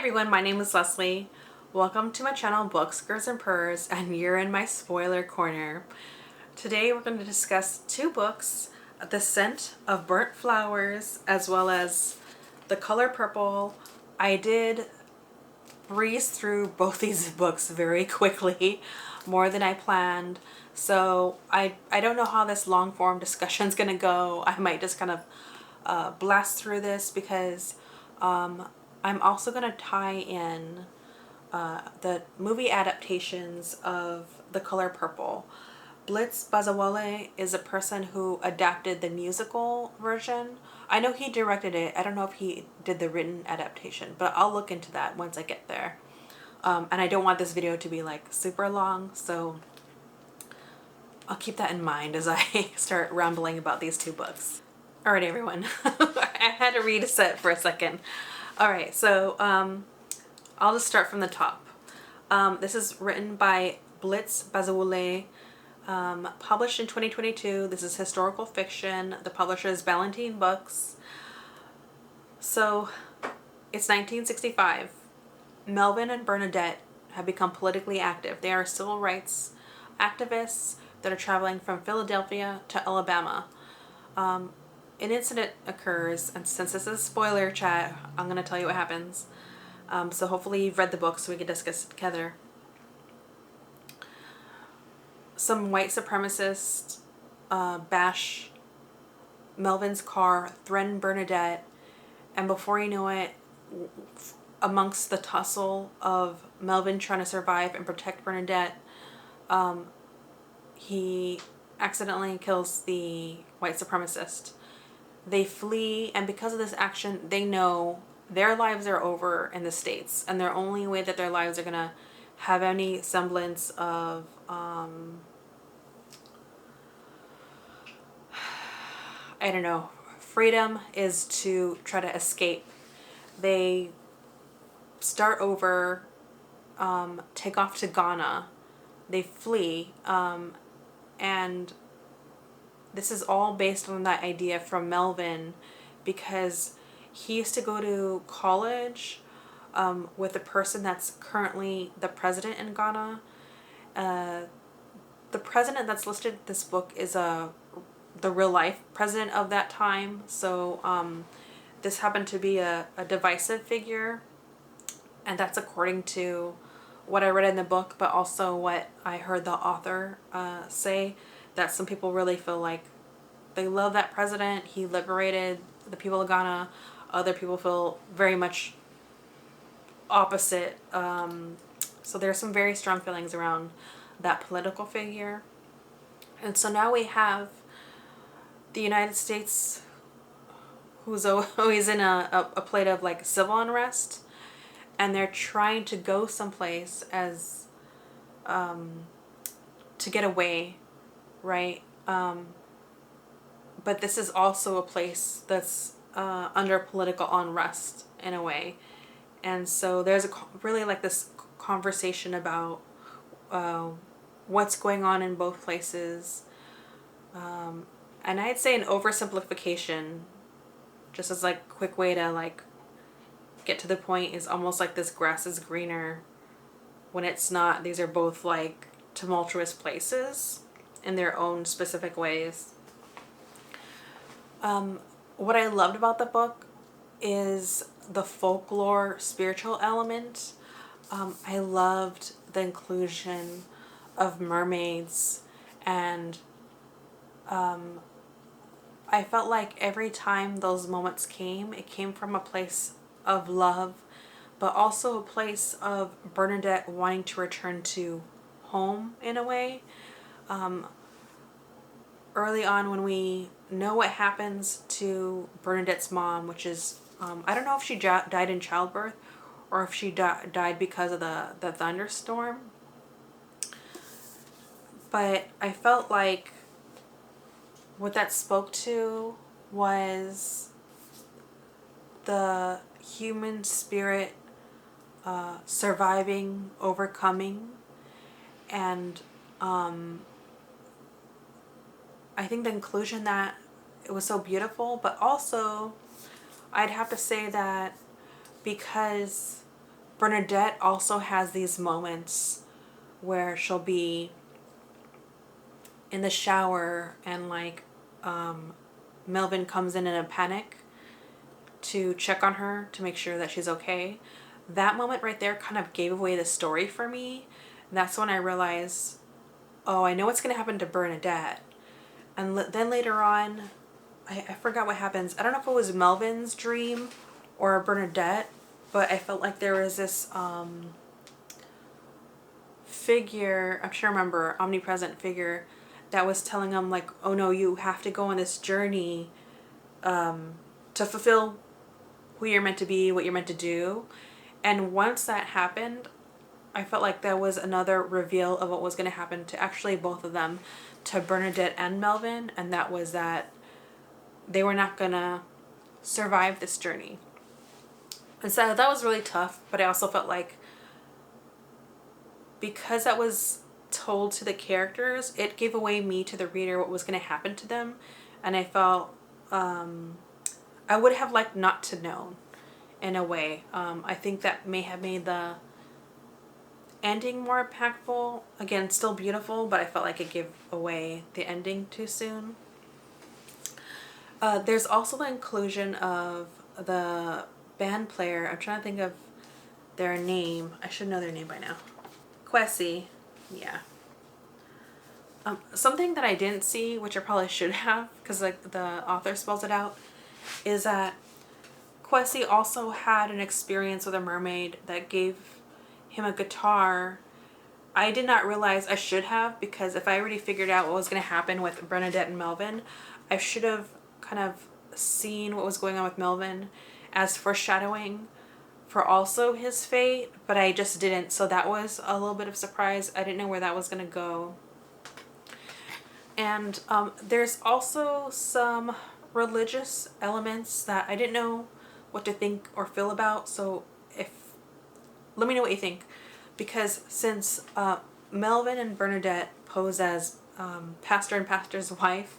everyone, my name is Leslie. Welcome to my channel Books, Girls and Purrs, and you're in my spoiler corner. Today we're going to discuss two books, The Scent of Burnt Flowers as well as The Color Purple. I did breeze through both these books very quickly, more than I planned. So I don't know how this long form discussion is going to go. I might just kind of blast through this because I'm also going to tie in the movie adaptations of The Color Purple. Blitz Bazawule is a person who adapted the musical version. I know he directed it. I don't know if he did the written adaptation, but I'll look into that once I get there. And I don't want this video to be like super long, so I'll keep that in mind as I start rambling about these two books. Alright everyone, I had to reset for a second. Alright, so I'll just start from the top. This is written by Blitz Bazawule, published in 2022. This is historical fiction. The publisher is Ballantine Books. So it's 1965. Melvin and Bernadette have become politically active. They are civil rights activists that are traveling from Philadelphia to Alabama. An incident occurs, and since this is spoiler chat, I'm going to tell you what happens. So hopefully you've read the book so we can discuss it together. Some white supremacists bash Melvin's car, threaten Bernadette, and before you know it, amongst the tussle of Melvin trying to survive and protect Bernadette, he accidentally kills the white supremacist. They flee, and because of this action, they know their lives are over in the States, and the only way that their lives are gonna have any semblance of I don't know, freedom is to try to escape. They start over, take off to Ghana, they flee, and this is all based on that idea from Melvin, because he used to go to college with a person that's currently the president in Ghana. The president that's listed in this book is the real life president of that time. So this happened to be a divisive figure, and that's according to what I read in the book, but also what I heard the author say, that some people really feel like they love that president. He liberated the people of Ghana. Other people feel very much opposite. So there's some very strong feelings around that political figure. And so now we have the United States who's always in a plate of like civil unrest, and they're trying to go someplace as to get away, right? But this is also a place that's under political unrest in a way. And so there's really like this conversation about what's going on in both places. And I'd say an oversimplification, just as like quick way to like get to the point, is almost like this grass is greener when it's not. These are both like tumultuous places in their own specific ways. What I loved about the book is the folklore spiritual element. I loved the inclusion of mermaids, and I felt like every time those moments came, it came from a place of love, but also a place of Bernadette wanting to return to home in a way. Early on, when we know what happens to Bernadette's mom, which is, I don't know if she died in childbirth or if she died because of the thunderstorm. But I felt like what that spoke to was the human spirit surviving, overcoming, and I think the inclusion that it was so beautiful, but also I'd have to say that because Bernadette also has these moments where she'll be in the shower and like Melvin comes in a panic to check on her to make sure that she's okay. That moment right there kind of gave away the story for me. And that's when I realized, oh, I know what's going to happen to Bernadette. And then later on, I forgot what happens. I don't know if it was Melvin's dream or Bernadette, but I felt like there was this figure, I'm trying to remember, omnipresent figure that was telling him like, oh no, you have to go on this journey to fulfill who you're meant to be, what you're meant to do. And once that happened, I felt like that was another reveal of what was going to happen to actually both of them, to Bernadette and Melvin, and that was that they were not going to survive this journey. And so that was really tough, but I also felt like because that was told to the characters, it gave away me to the reader what was going to happen to them, and I felt I would have liked not to know in a way. I think that may have made the ending more impactful. Again, still beautiful, but I felt like it gave away the ending too soon. There's also the inclusion of the band player. I'm trying to think of their name. I should know their name by now. Kwesi. Yeah. Something that I didn't see, which I probably should have, because like the author spells it out, is that Kwesi also had an experience with a mermaid that gave him a guitar. I did not realize I should have, because if I already figured out what was going to happen with Bernadette and Melvin, I should have kind of seen what was going on with Melvin as foreshadowing for also his fate, but I just didn't. So that was a little bit of surprise. I didn't know where that was going to go. And there's also some religious elements that I didn't know what to think or feel about. So let me know what you think, because since Melvin and Bernadette pose as pastor and pastor's wife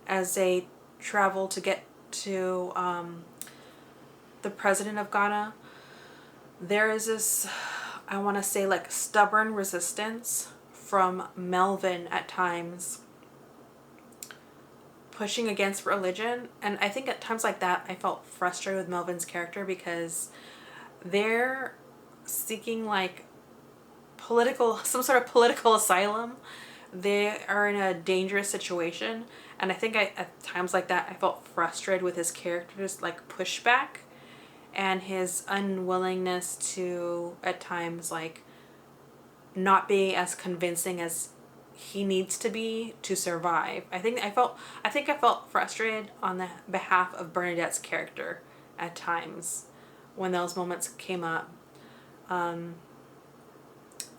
as they travel to get to the president of Ghana, there is this, I want to say, like stubborn resistance from Melvin at times, pushing against religion. And I think at times like that I felt frustrated with Melvin's character, because they're seeking like some sort of political asylum. They are in a dangerous situation, and I think at times like that I felt frustrated with his character's like pushback and his unwillingness to at times like not be as convincing as he needs to be to survive. I think I felt frustrated on the behalf of Bernadette's character at times when those moments came up. And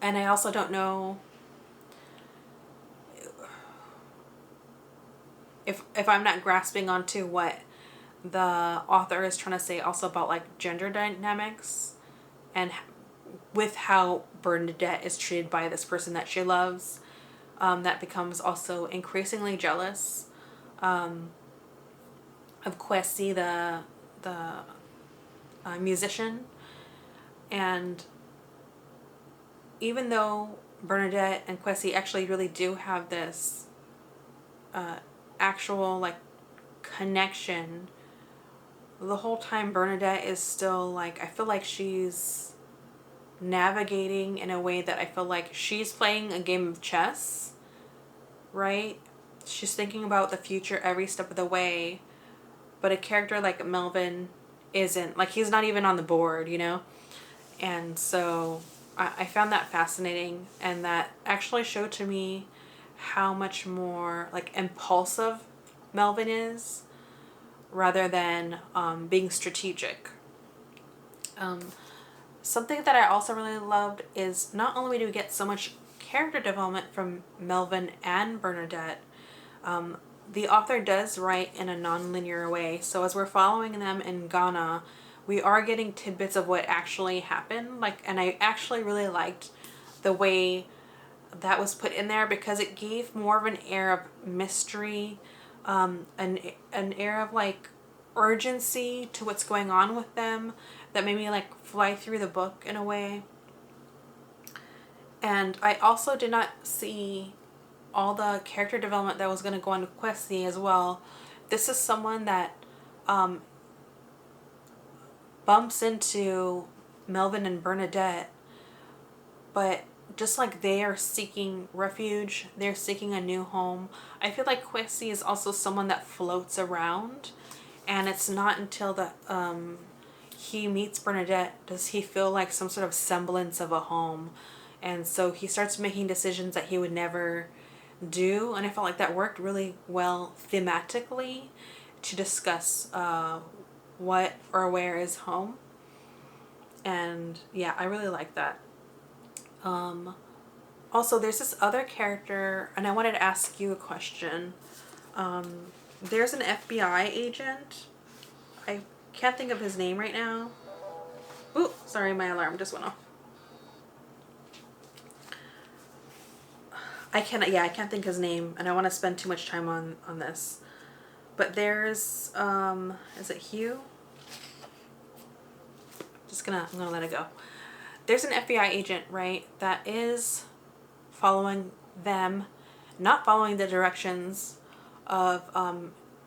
I also don't know if I'm not grasping onto what the author is trying to say also about like gender dynamics and with how Bernadette is treated by this person that she loves, that becomes also increasingly jealous of Kwesi, the musician. And even though Bernadette and Kwesi actually really do have this actual like connection, the whole time Bernadette is still like, I feel like she's navigating in a way that I feel like she's playing a game of chess, right? She's thinking about the future every step of the way, but a character like Melvin isn't. Like, he's not even on the board, you know? And so I found that fascinating, and that actually showed to me how much more like impulsive Melvin is rather than being strategic. Something that I also really loved is not only do we get so much character development from Melvin and Bernadette, the author does write in a non-linear way. So as we're following them in Ghana, we are getting tidbits of what actually happened. Like, and I actually really liked the way that was put in there, because it gave more of an air of mystery, an air of like urgency to what's going on with them, that made me like fly through the book in a way. And I also did not see all the character development that was going to go on to Kwesi as well. This is someone that bumps into Melvin and Bernadette, but just like they are seeking refuge, they're seeking a new home. I feel like Kwesi is also someone that floats around, and it's not until that he meets Bernadette does he feel like some sort of semblance of a home. And so he starts making decisions that he would never do, and I felt like that worked really well thematically to discuss what or where is home. And yeah, I really like that. Also, there's this other character, and I wanted to ask you a question. There's an FBI agent. I can't think of his name right now. Ooh, sorry, my alarm just went off. I can't think his name, and I want to spend too much time on this. But there's, is it Hugh? I'm gonna let it go. There's an FBI agent, right, that is following them, not following the directions of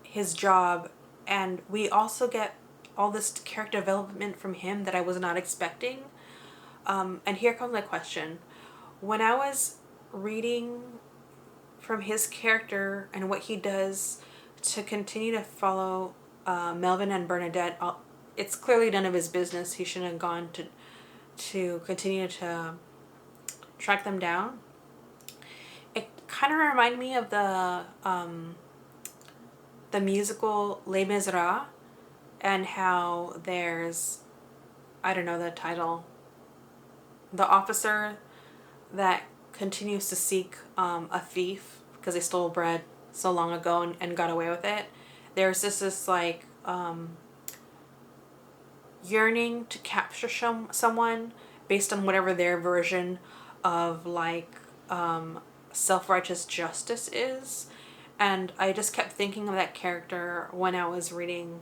his job, and we also get all this character development from him that I was not expecting. And here comes my question. When I was reading from his character and what he does to continue to follow Melvin and Bernadette, it's clearly none of his business. He shouldn't have gone to continue to track them down. It kind of reminded me of the musical Les Miserables, and how there's, I don't know the title, the officer that continues to seek a thief because they stole bread so long ago and got away with it. There's this like yearning to capture someone based on whatever their version of like self-righteous justice is. And I just kept thinking of that character when I was reading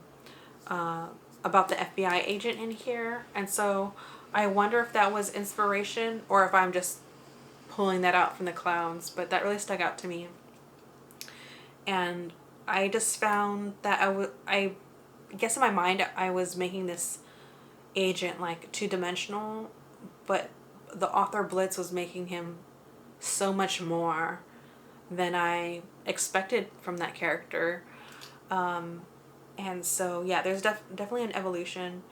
about the FBI agent in here. And so I wonder if that was inspiration or if I'm just pulling that out from the clouds, but that really stuck out to me. And I just found that I guess in my mind I was making this agent like two-dimensional, but the author Blitz was making him so much more than I expected from that character. And so yeah, there's definitely an evolution.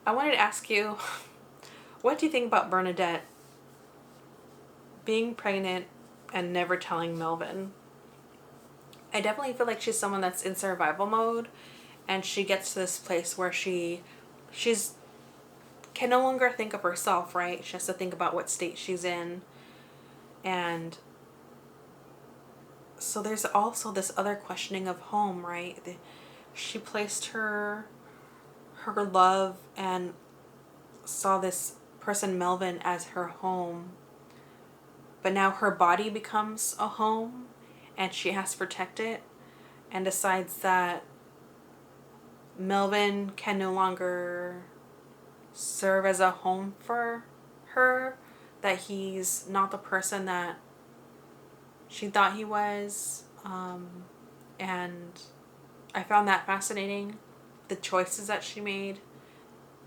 I wanted to ask you, what do you think about Bernadette being pregnant and never telling Melvin? I definitely feel like she's someone that's in survival mode, and she gets to this place where she's can no longer think of herself, right? She has to think about what state she's in. And so there's also this other questioning of home, right? She placed her love and saw this person Melvin as her home, but now her body becomes a home and she has to protect it, and decides that Melvin can no longer serve as a home for her, that he's not the person that she thought he was. And I found that fascinating, the choices that she made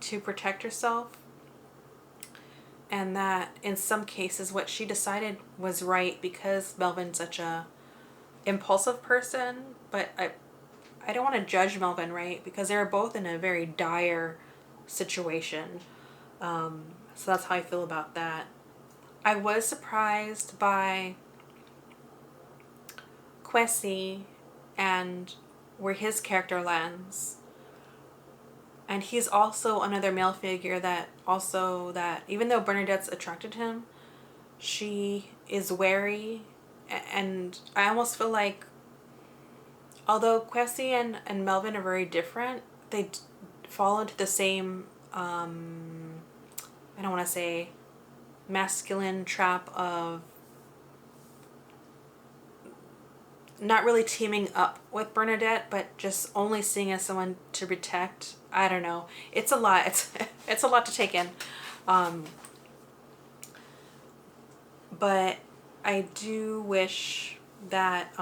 to protect herself, and that in some cases what she decided was right because Melvin's such a impulsive person. But I don't want to judge Melvin, right? Because they're both in a very dire situation. So that's how I feel about that. I was surprised by Kwesi and where his character lands. And he's also another male figure that even though Bernadette's attracted to him, she is wary. And I almost feel like, although Kwesi and Melvin are very different, they fall into the same, I don't want to say masculine trap of not really teaming up with Bernadette, but just only seeing as someone to protect. I don't know. It's a lot. It's a lot to take in. But I do wish that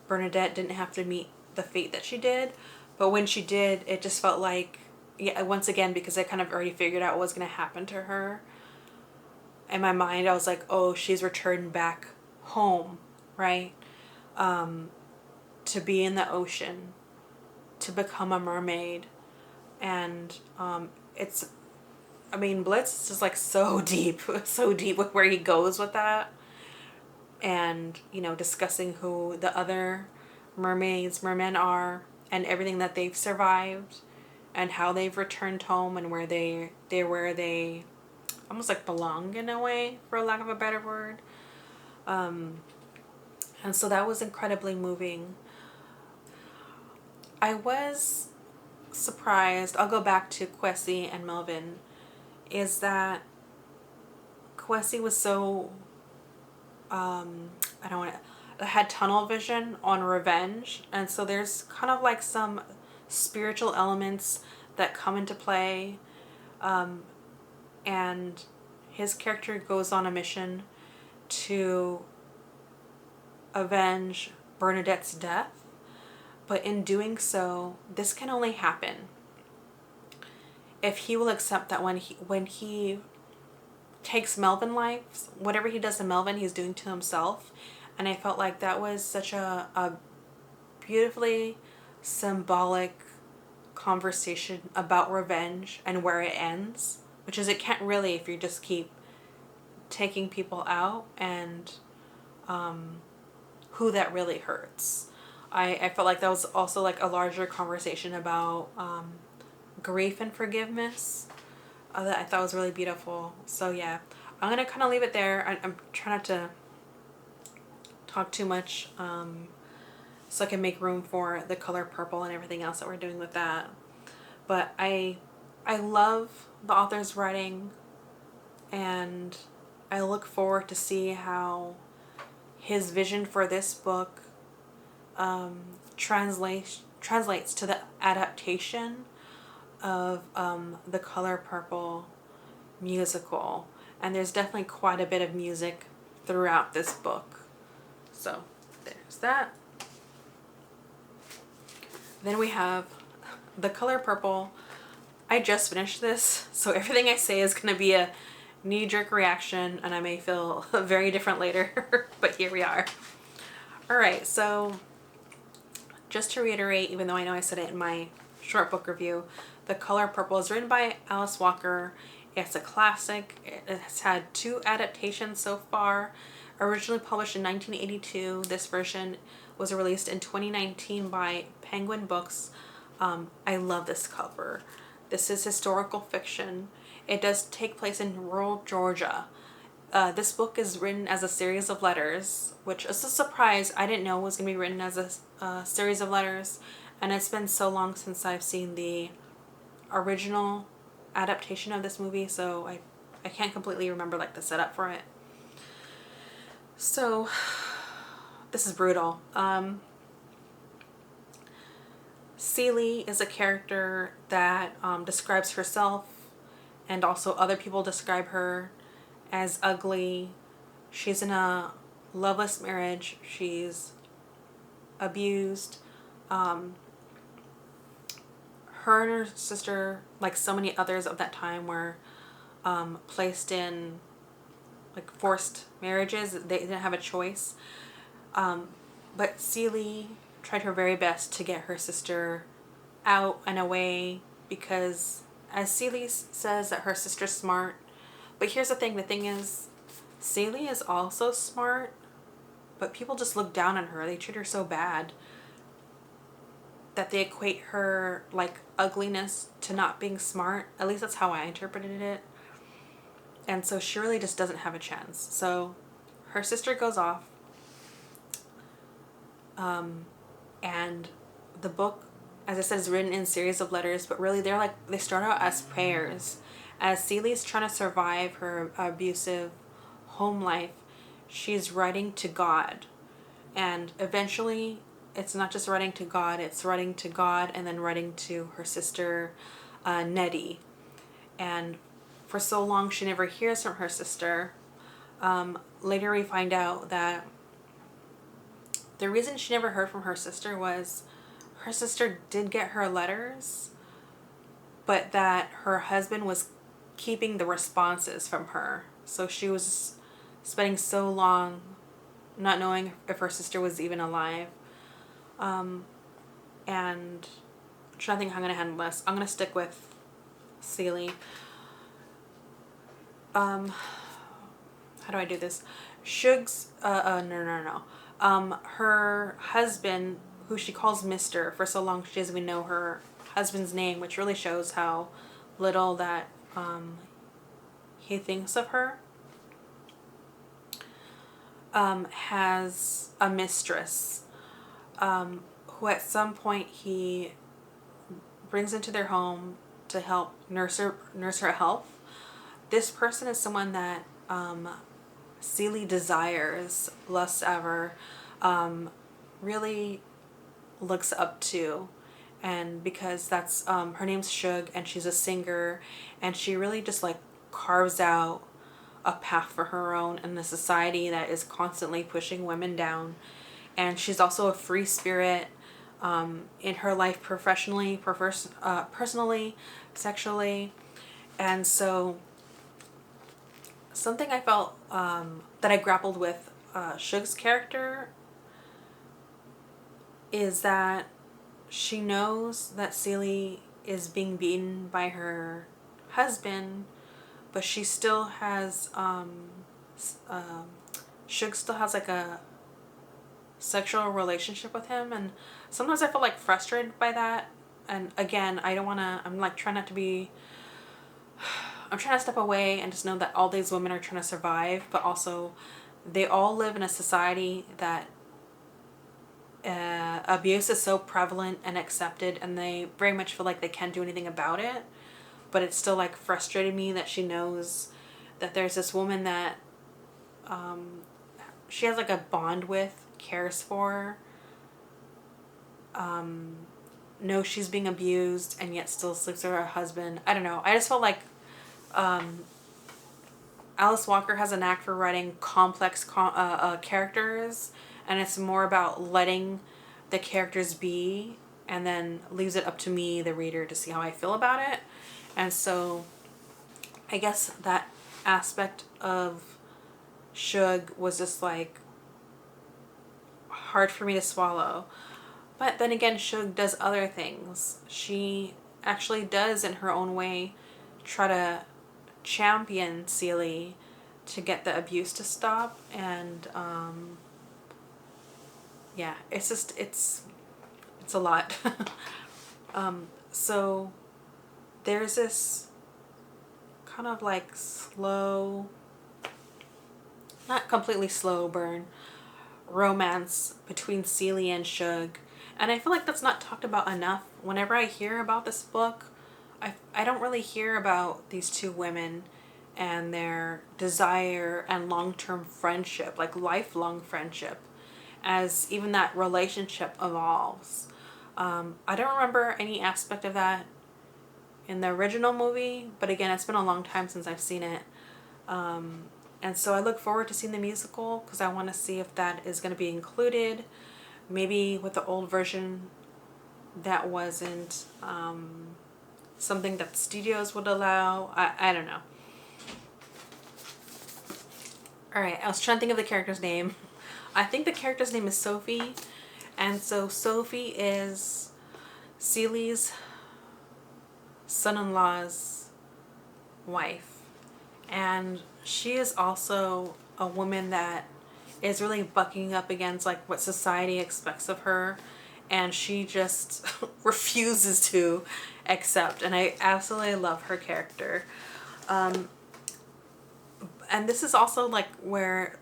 Bernadette didn't have to meet the fate that she did. But when she did, it just felt like, yeah, once again, because I kind of already figured out what was going to happen to her. In my mind, I was like, oh, she's returned back home, right? To be in the ocean, to become a mermaid. And it's, I mean, Blitz is just like so deep, so deep with where he goes with that. And, you know, discussing who the other mermen are, and everything that they've survived, and how they've returned home, and where they almost like belong in a way, for lack of a better word. And so that was incredibly moving. I was surprised, I'll go back to Kwesi and Melvin, is that Kwesi was so, had tunnel vision on revenge. And so there's kind of like some spiritual elements that come into play. And his character goes on a mission to avenge Bernadette's death. But in doing so, this can only happen if he will accept that when he takes Melvin lives, whatever he does to Melvin, he's doing to himself. And I felt like that was such a beautifully symbolic conversation about revenge and where it ends, which is it can't really if you just keep taking people out, and who that really hurts. I felt like that was also like a larger conversation about grief and forgiveness that I thought was really beautiful. So yeah, I'm gonna kind of leave it there. I'm trying not to talk too much so I can make room for the color purple and everything else that we're doing with that. But I love the author's writing, and I look forward to see how his vision for this book translates to the adaptation of the Color Purple musical. And there's definitely quite a bit of music throughout this book. So there's that. Then we have The Color Purple. I just finished this, so everything I say is going to be a knee-jerk reaction, and I may feel very different later, but here we are. Alright, so just to reiterate, even though I know I said it in my short book review, The Color Purple is written by Alice Walker. It's a classic. It has had 2 adaptations so far. Originally published in 1982, this version was released in 2019 by Penguin Books. I love this cover. This is historical fiction. It does take place in rural Georgia. This book is written as a series of letters, which is a surprise. I didn't know it was going to be written as a series of letters, and it's been so long since I've seen the original adaptation of this movie, so I can't completely remember like the setup for it. So this is brutal. Celie is a character that describes herself, and also other people describe her as ugly. She's in a loveless marriage. She's abused. Her and her sister, like so many others of that time, were placed in like forced marriages. They didn't have a choice. But Celie tried her very best to get her sister out and away, because as Celie says that her sister's smart. But here's the thing is Celie is also smart, but people just look down on her. They treat her so bad that they equate her like ugliness to not being smart. At least that's how I interpreted it. And so she really just doesn't have a chance. So her sister goes off. And the book, as I said, is written in series of letters, but really they start out as prayers. As Celie's trying to survive her abusive home life, she's writing to God. And eventually, it's not just writing to God, it's writing to God and then writing to her sister, Nettie. And for so long, she never hears from her sister. Later, we find out that the reason she never heard from her sister was her sister did get her letters, but that her husband was keeping the responses from her. So she was spending so long not knowing if her sister was even alive. And I'm trying to think how I'm going to handle this. I'm going to stick with Celie. How do I do this? Shug's, no. Her husband, who she calls Mr. For so long she doesn't even know her husband's name, which really shows how little that he thinks of her, has a mistress, who at some point he brings into their home to help nurse her health. This person is someone that Celie desires, lusts ever, really looks up to. And because that's, her name's Shug, and she's a singer, and she really just like carves out a path for her own in a society that is constantly pushing women down. And she's also a free spirit, in her life, professionally, personally, sexually. And so something I felt, that I grappled with Shug's character is that she knows that Celie is being beaten by her husband, but she still has, Shug still has like a sexual relationship with him, and sometimes I feel like frustrated by that. And again, I don't want to, I'm like trying not to be, I'm trying to step away and just know that all these women are trying to survive, but also they all live in a society that abuse is so prevalent and accepted, and they very much feel like they can't do anything about it. But it's still like frustrated me that she knows that there's this woman that she has like a bond with, cares for, knows she's being abused, and yet still sleeps with her husband. I don't know. I just felt like Alice Walker has a knack for writing complex characters, and it's more about letting the characters be, and then leaves it up to me, the reader, to see how I feel about it. And so I guess that aspect of Shug was just like hard for me to swallow. But then again, Shug does other things. She actually does, in her own way, try to champion Celie to get the abuse to stop. And yeah, it's just, it's a lot. So there's this kind of like slow, not completely slow burn romance between Celie and Shug. And I feel like that's not talked about enough. Whenever I hear about this book, I don't really hear about these two women and their desire and long-term friendship, like lifelong friendship, as even that relationship evolves. I don't remember any aspect of that in the original movie, but again, it's been a long time since I've seen it. And so I look forward to seeing the musical, because I want to see if that is going to be included. Maybe with the old version, that wasn't something that the studios would allow. I don't know. Alright, I was trying to think of the character's name. I think the character's name is Sophie. And so Sophie is Celie's son-in-law's wife. And she is also a woman that is really bucking up against like what society expects of her, and she just refuses to accept. And I absolutely love her character. And this is also like where,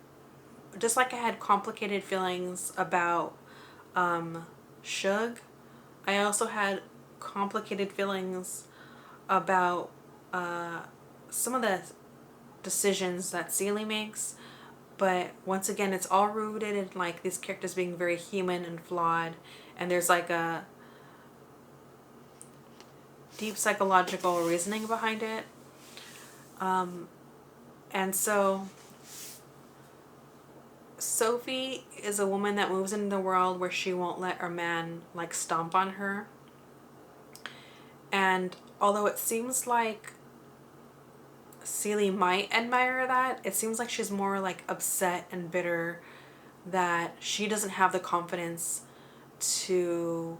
just like I had complicated feelings about Shug, I also had complicated feelings about some of the decisions that Celie makes, But once again, it's all rooted in like these characters being very human and flawed, and there's like a deep psychological reasoning behind it. And so Sophie is a woman that moves into the world where she won't let her man like stomp on her. And although it seems like Celie might admire that, it seems like she's more like upset and bitter that she doesn't have the confidence to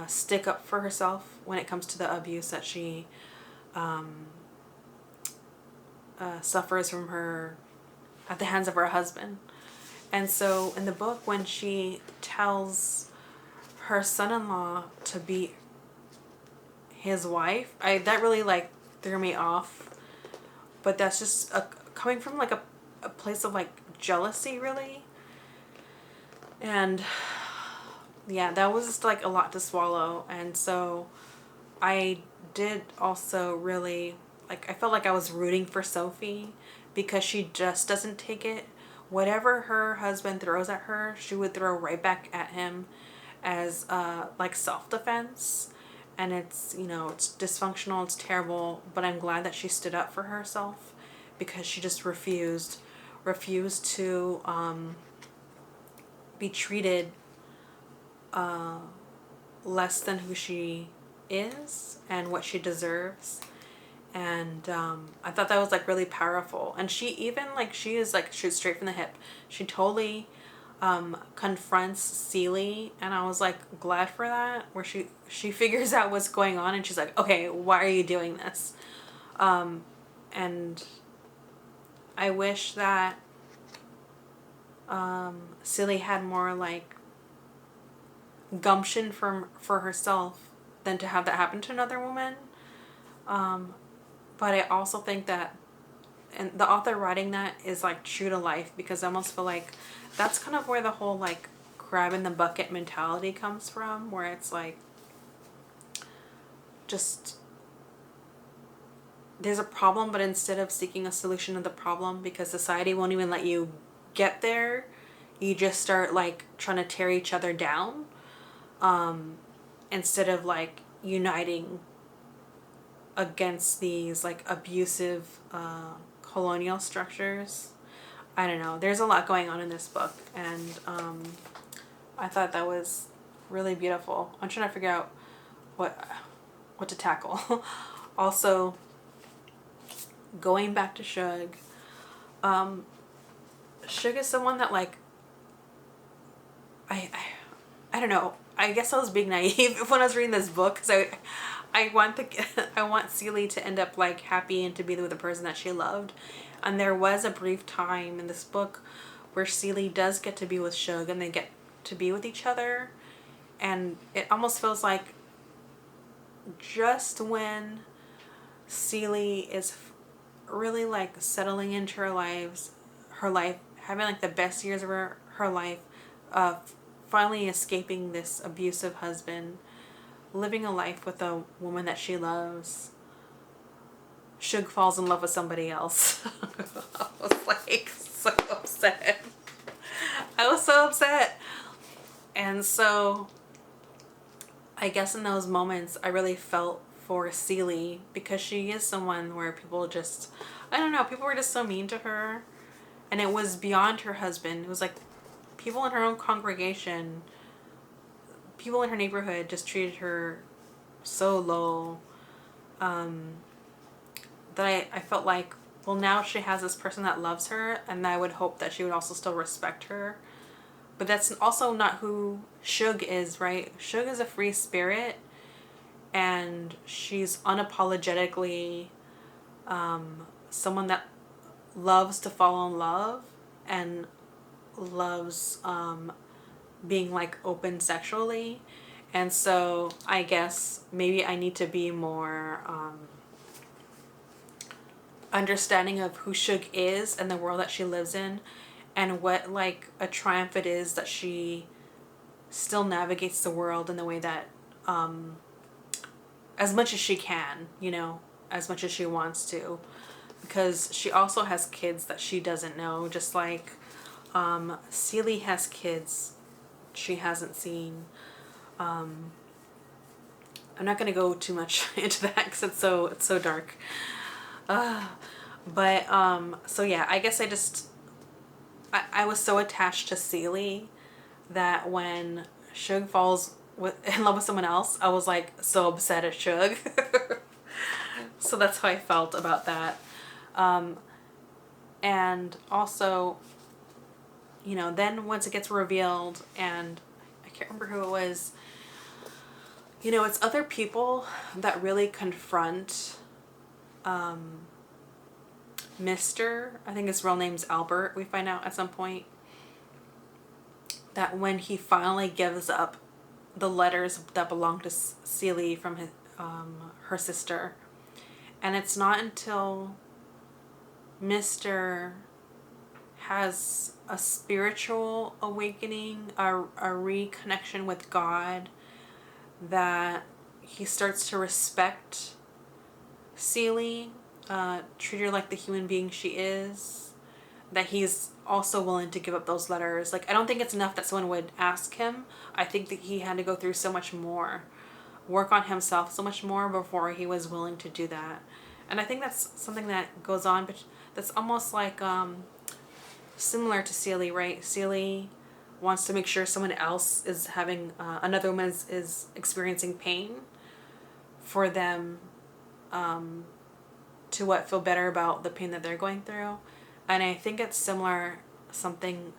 stick up for herself when it comes to the abuse that she suffers from her at the hands of her husband. And so in the book, when she tells her son-in-law to be his wife, that really like threw me off. But that's just coming from like a place of like jealousy, really. And yeah, that was just like a lot to swallow. And so I did also really like, I felt like I was rooting for Sophie because she just doesn't take it. Whatever her husband throws at her, she would throw right back at him as like self-defense. And it's, you know, it's dysfunctional, it's terrible, but I'm glad that she stood up for herself because she just refused to be treated less than who she is and what she deserves. And I thought that was like really powerful. And she even like, she is like, shoots straight from the hip. She totally confronts Celie, and I was like glad for that, where she figures out what's going on and she's like, okay, why are you doing this? And I wish that Celie had more like gumption for herself than to have that happen to another woman. But I also think that, and the author writing that is like true to life, because I almost feel like that's kind of where the whole like grab in the bucket mentality comes from, where it's like just there's a problem, but instead of seeking a solution to the problem, because society won't even let you get there, you just start like trying to tear each other down, instead of like uniting against these like abusive colonial structures. I don't know. There's a lot going on in this book, and I thought that was really beautiful. I'm trying to figure out what to tackle. Also, going back to Shug. Shug is someone that like I don't know. I guess I was being naive when I was reading this book, because I want Celie to end up like happy and to be with the person that she loved. And there was a brief time in this book where Celie does get to be with Shug, and they get to be with each other, and it almost feels like just when Celie is really like settling into her life, having like the best years of her life, finally escaping this abusive husband, living a life with a woman that she loves, Shug falls in love with somebody else. I was like so upset. I was so upset. And so I guess in those moments I really felt for Celie, because she is someone where people just, I don't know, people were just so mean to her. And it was beyond her husband. It was like people in her own congregation, people in her neighborhood just treated her so low, that I felt like, well, now she has this person that loves her, and I would hope that she would also still respect her. But that's also not who Shug is, right? Shug is a free spirit, and she's unapologetically someone that loves to fall in love and loves being like open sexually. And so I guess maybe I need to be more understanding of who Shug is and the world that she lives in, and what like a triumph it is that she still navigates the world in the way that as much as she can, you know, as much as she wants to. because she also has kids that she doesn't know, just like Celie has kids she hasn't seen. I'm not gonna go too much into that because it's so dark. But so yeah, I guess I was so attached to Celie that when Shug falls in love with someone else, I was like so upset at Shug. So that's how I felt about that. And also, you know, then once it gets revealed, and I can't remember who it was, you know, it's other people that really confront Mr. I think his real name's Albert, we find out at some point, that when he finally gives up the letters that belong to Celie from his, her sister, and it's not until Mr. has a spiritual awakening, a reconnection with God, that he starts to respect Celie, treat her like the human being she is, that he's also willing to give up those letters. Like, I don't think it's enough that someone would ask him. I think that he had to go through so much more, work on himself so much more before he was willing to do that. And I think that's something that goes on, but that's almost like similar to Celie, right? Celie wants to make sure someone else is having, another woman is experiencing pain, for them to feel better about the pain that they're going through. And I think it's similar something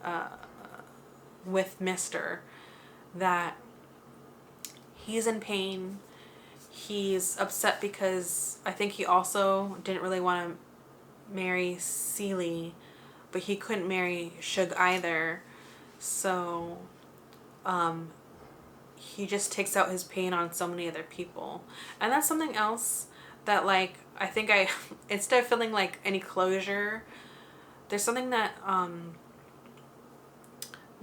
with Mr. that he's in pain. He's upset because I think he also didn't really want to marry Celie, but he couldn't marry Shug either. So he just takes out his pain on so many other people. And that's something else that, like, I think instead of feeling like any closure, there's something that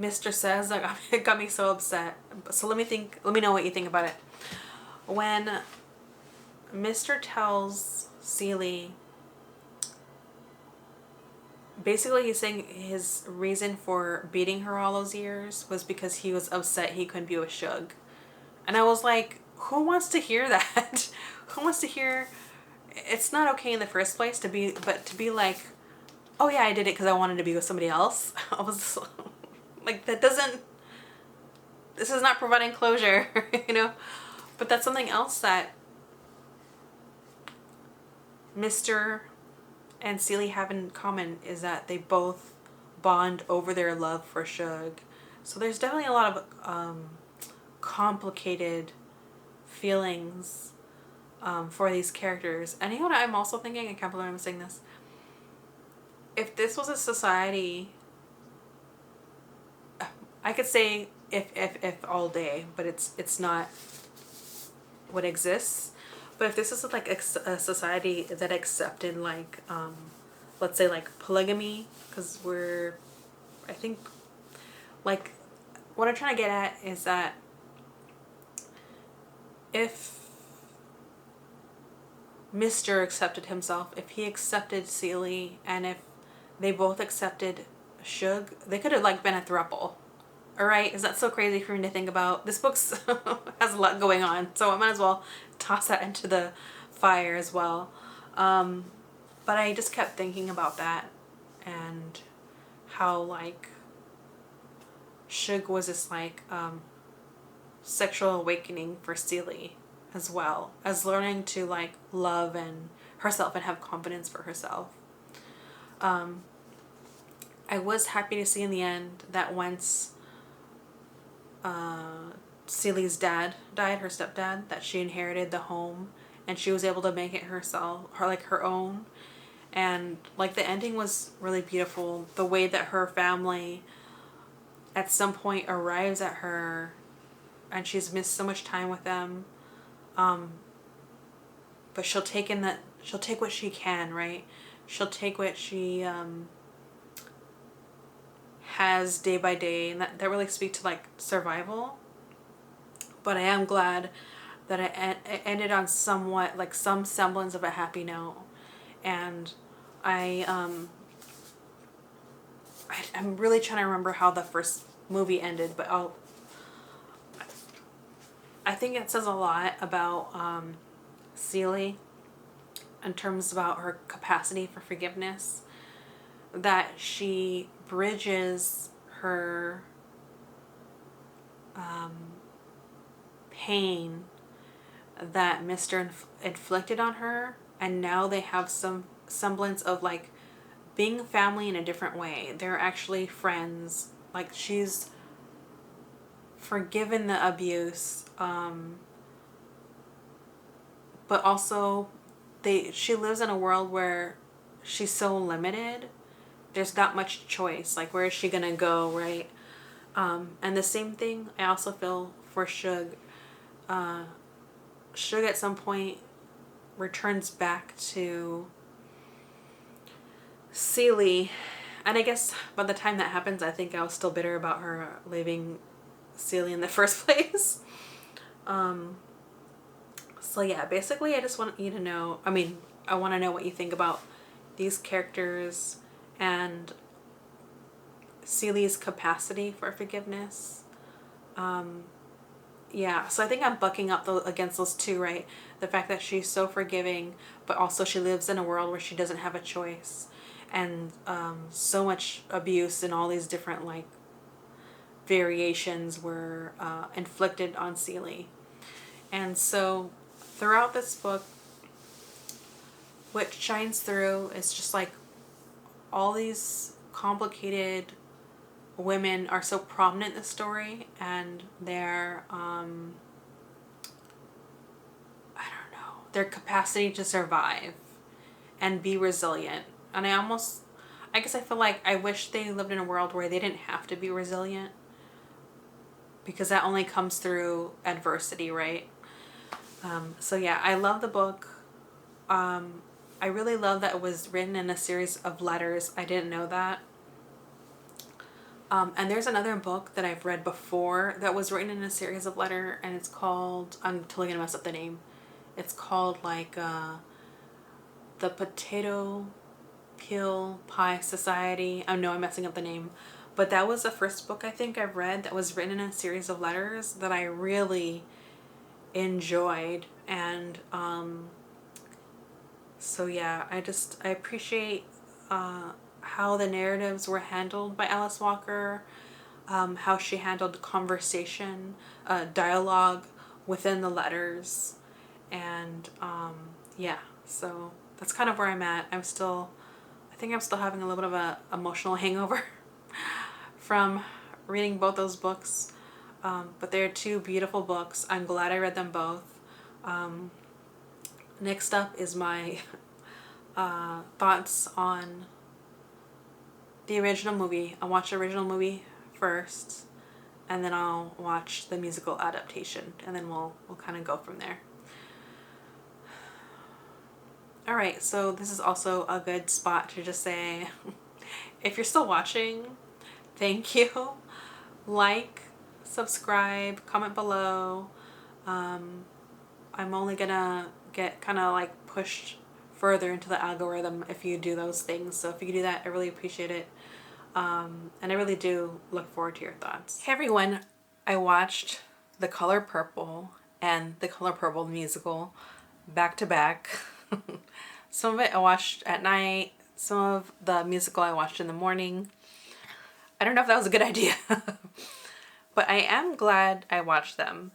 Mr. says that it got me so upset. So let me know what you think about it. When Mr. tells Celie, basically he's saying his reason for beating her all those years was because he was upset he couldn't be with Shug. And I was like, who wants to hear that? Who wants to hear it's not okay in the first place to be like, oh yeah, I did it because I wanted to be with somebody else. I was like, this is not providing closure, you know? But that's something else that Mr. and Celie have in common, is that they both bond over their love for Shug. So there's definitely a lot of complicated feelings for these characters. And you know what I'm also thinking? I can't believe I'm saying this. If this was a society, I could say if all day, but it's not what exists. But if this is like a society that accepted, like, let's say like polygamy, because I think, like, what I'm trying to get at is that if Mr. accepted himself, if he accepted Celie, and if they both accepted Shug, they could have like been a throuple. Alright, is that so crazy for me to think about? This book has a lot going on, so I might as well toss that into the fire as well. But I just kept thinking about that, and how like Shug was this like sexual awakening for Celie, as well as learning to like love and herself and have confidence for herself. I was happy to see in the end that once Celie's dad died, her stepdad, that she inherited the home and she was able to make it herself, her own. And like the ending was really beautiful. The way that her family at some point arrives at her, and she's missed so much time with them. But she'll take what she can, right? She'll take what she has day by day, and that really speaks to like survival. But I am glad that it ended on somewhat like some semblance of a happy note. And I'm really trying to remember how the first movie ended, but I think it says a lot about Celie in terms about her capacity for forgiveness, that she bridges her pain that Mr. inflicted on her, and now they have some semblance of like being family in a different way. They're actually friends. Like, she's forgiven the abuse, but also she lives in a world where she's so limited. There's not much choice. Like, where is she gonna go, right? And the same thing I also feel for Shug. Shug at some point returns back to Celie, and I guess by the time that happens, I think I was still bitter about her leaving Celie in the first place. So yeah, basically I just want you to know, I want to know what you think about these characters and Celie's capacity for forgiveness. Yeah, so I think I'm bucking up against those two, right? The fact that she's so forgiving, but also she lives in a world where she doesn't have a choice. And so much abuse and all these different, like, variations were inflicted on Celie. And so throughout this book, what shines through is just like all these complicated women are so prominent in the story, and their I don't know, their capacity to survive and be resilient. And I guess I feel like I wish they lived in a world where they didn't have to be resilient, because that only comes through adversity, right? So yeah, I love the book. I really love that it was written in a series of letters. I didn't know that. And there's another book that I've read before that was written in a series of letters, and it's called, I'm totally gonna mess up the name. It's called like the Potato Peel Pie Society. I know I'm messing up the name, but that was the first book I think I've read that was written in a series of letters that I really enjoyed. And so yeah, I appreciate how the narratives were handled by Alice Walker, how she handled conversation, dialogue within the letters, and yeah, so that's kind of where I'm at. I think I'm still having a little bit of a emotional hangover from reading both those books, but they're two beautiful books. I'm glad I read them both. Next up is my thoughts on the original movie. I'll watch the original movie first, and then I'll watch the musical adaptation, and then we'll kind of go from there. Alright, so this is also a good spot to just say, if you're still watching, thank you. Like, subscribe, comment below. I'm only gonna get kind of like pushed further into the algorithm if you do those things. So if you do that, I really appreciate it. And I really do look forward to your thoughts. Hey everyone, I watched The Color Purple and The Color Purple musical back to back. Some of it I watched at night, some of the musical I watched in the morning. I don't know if that was a good idea, but I am glad I watched them.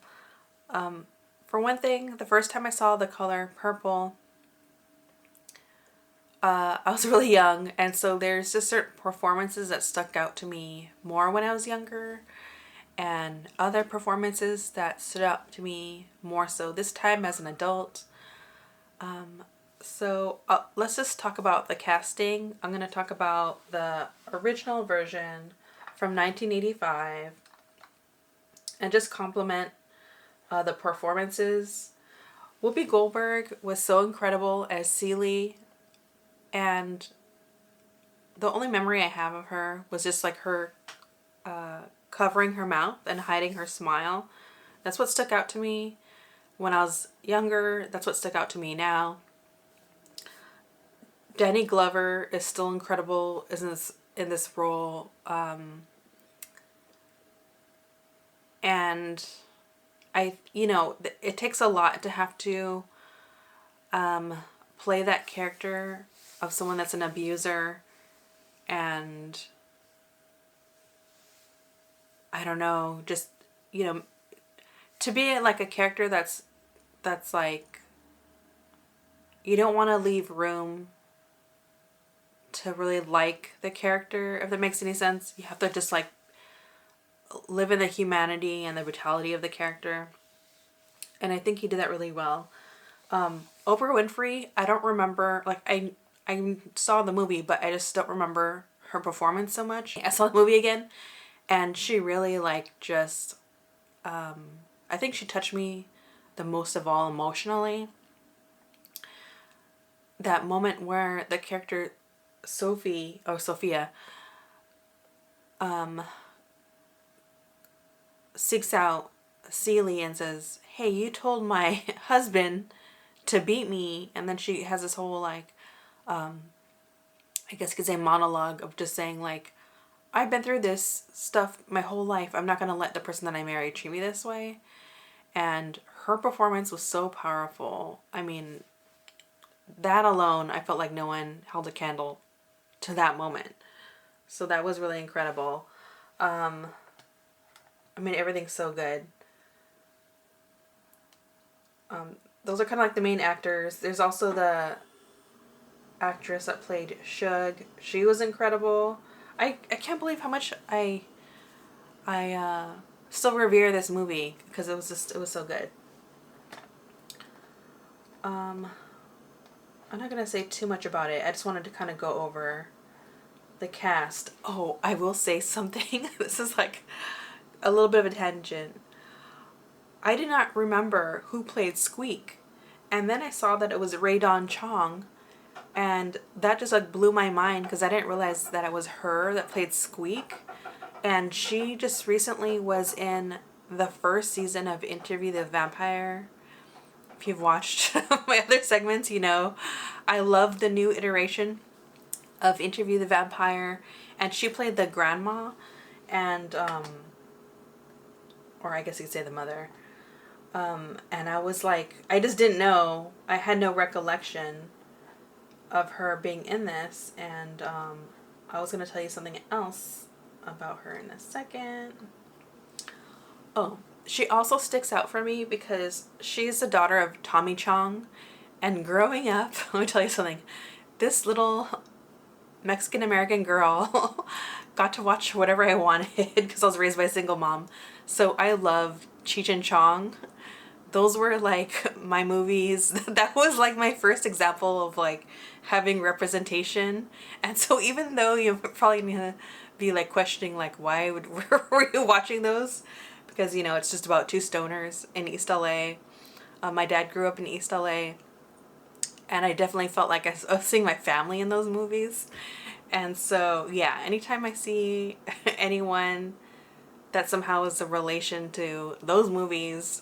For one thing, the first time I saw The Color Purple, I was really young, and so there's just certain performances that stuck out to me more when I was younger, and other performances that stood out to me more so this time as an adult. So let's just talk about the casting. I'm going to talk about the original version from 1985 and just compliment the performances. Whoopi Goldberg was so incredible as Celie, and the only memory I have of her was just like her covering her mouth and hiding her smile. That's what stuck out to me when I was younger. That's what stuck out to me now. Danny Glover is still incredible in this role. And it takes a lot to have to play that character of someone that's an abuser, and I don't know, just, to be like a character that's like, you don't want to leave room to really like the character, if that makes any sense. You have to just like live in the humanity and the brutality of the character. And I think he did that really well. Oprah Winfrey, I don't remember, like I saw the movie, but I just don't remember her performance so much. I saw the movie again, and she really like just, I think she touched me the most of all emotionally. That moment where the character Sophia seeks out Celie and says, hey, you told my husband to beat me. And then she has this whole like, I guess you could say monologue of just saying like, I've been through this stuff my whole life. I'm not going to let the person that I married treat me this way. And her performance was so powerful. I mean, that alone, I felt like no one held a candle to that moment. So that was really incredible. I mean, everything's so good. Those are kind of like the main actors. There's also the actress that played Shug. She was incredible. I can't believe how much I still revere this movie, because it was so good. I'm not gonna say too much about it. I just wanted to kind of go over the cast. Oh, I will say something. This is like a little bit of a tangent. I did not remember who played Squeak, and then I saw that it was Rae-Dawn Chong, and that just like blew my mind, because I didn't realize that it was her that played Squeak. And she just recently was in the first season of Interview the Vampire. If you've watched my other segments, you know I love the new iteration of Interview the Vampire, and she played the grandma, and or I guess you could say the mother. And I was like, I just didn't know. I had no recollection of her being in this, and I was going to tell you something else about her in a second. Oh, she also sticks out for me because she's the daughter of Tommy Chong, and growing up, let me tell you something, this little Mexican-American girl got to watch whatever I wanted because I was raised by a single mom. So I loved Cheech and Chong. Those were like my movies. That was like my first example of like having representation. And so even though you're probably gonna be like questioning like why were you watching those? Because it's just about two stoners in East LA. My dad grew up in East LA, and I definitely felt like I was seeing my family in those movies. And so yeah, anytime I see anyone that somehow is a relation to those movies,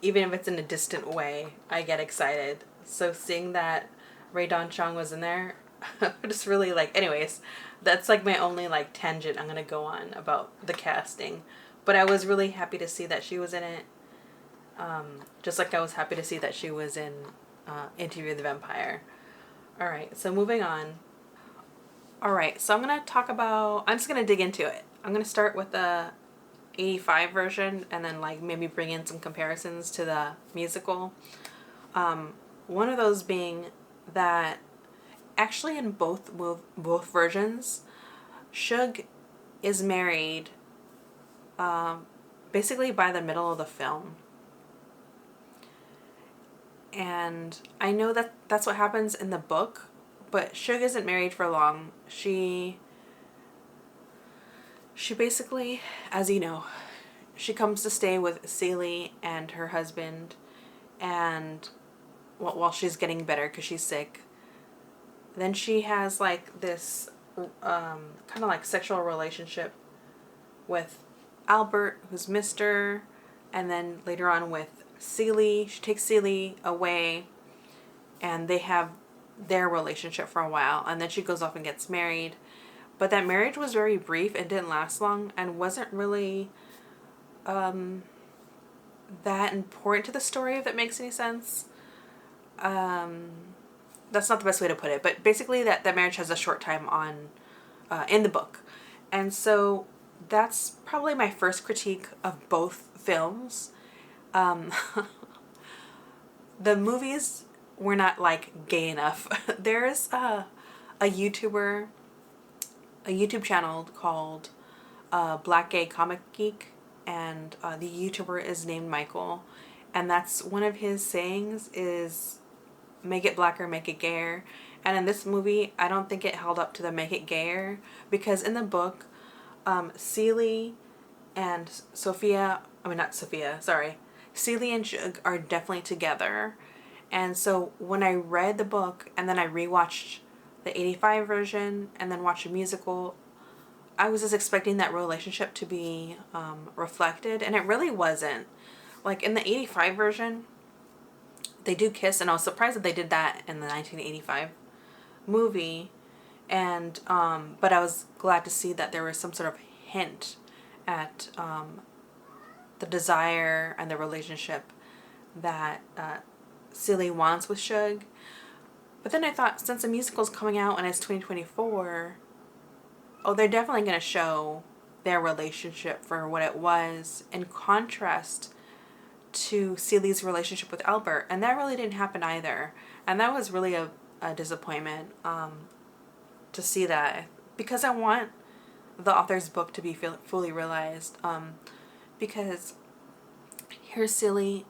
even if it's in a distant way, I get excited. So seeing that Rae-Dawn Chong was in there, just really like, anyways, that's like my only like tangent I'm gonna go on about the casting. But I was really happy to see that she was in it. Just like I was happy to see that she was in Interview the Vampire. Alright, so moving on. Alright, so I'm just gonna dig into it. I'm gonna start with the 85 version, and then like maybe bring in some comparisons to the musical. One of those being that actually in both versions, Shug is married basically by the middle of the film. And I know that that's what happens in the book, but Shug isn't married for long. She basically, as you know, she comes to stay with Celie and her husband, and while she's getting better because she's sick. Then she has like this kind of like sexual relationship with Albert, who's Mr., and then later on with Celie. She takes Celie away, and they have their relationship for a while, and then she goes off and gets married. But that marriage was very brief and didn't last long and wasn't really that important to the story, if that makes any sense. That's not the best way to put it, but basically that marriage has a short time on in the book. And so that's probably my first critique of both films. The movies were not like gay enough. There's a YouTube channel called Black Gay Comic Geek, and the YouTuber is named Michael, and that's one of his sayings is make it blacker, make it gayer. And in this movie, I don't think it held up to the make it gayer, because in the book, Celie and Celie and Shug are definitely together. And so when I read the book and then I rewatched the 85 version and then watched a musical, I was just expecting that relationship to be reflected, and it really wasn't. Like in the 85 version, they do kiss, and I was surprised that they did that in the 1985 movie. And but I was glad to see that there was some sort of hint at the desire and the relationship that Celie wants with Shug. But then I thought, since the musical's coming out and it's 2024, oh, they're definitely going to show their relationship for what it was, in contrast to Celie's relationship with Albert. And that really didn't happen either. And that was really a disappointment to see that, because I want the author's book to be fully realized. Because here's Celie,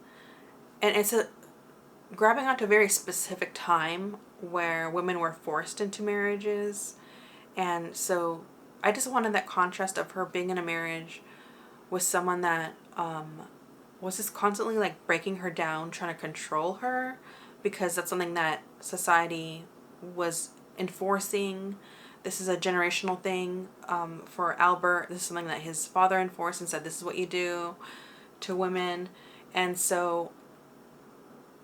and it's grabbing onto a very specific time where women were forced into marriages. And so I just wanted that contrast of her being in a marriage with someone that was just constantly like breaking her down, trying to control her, because that's something that society was enforcing. This is a generational thing for Albert. This is something that his father enforced and said, this is what you do to women. And so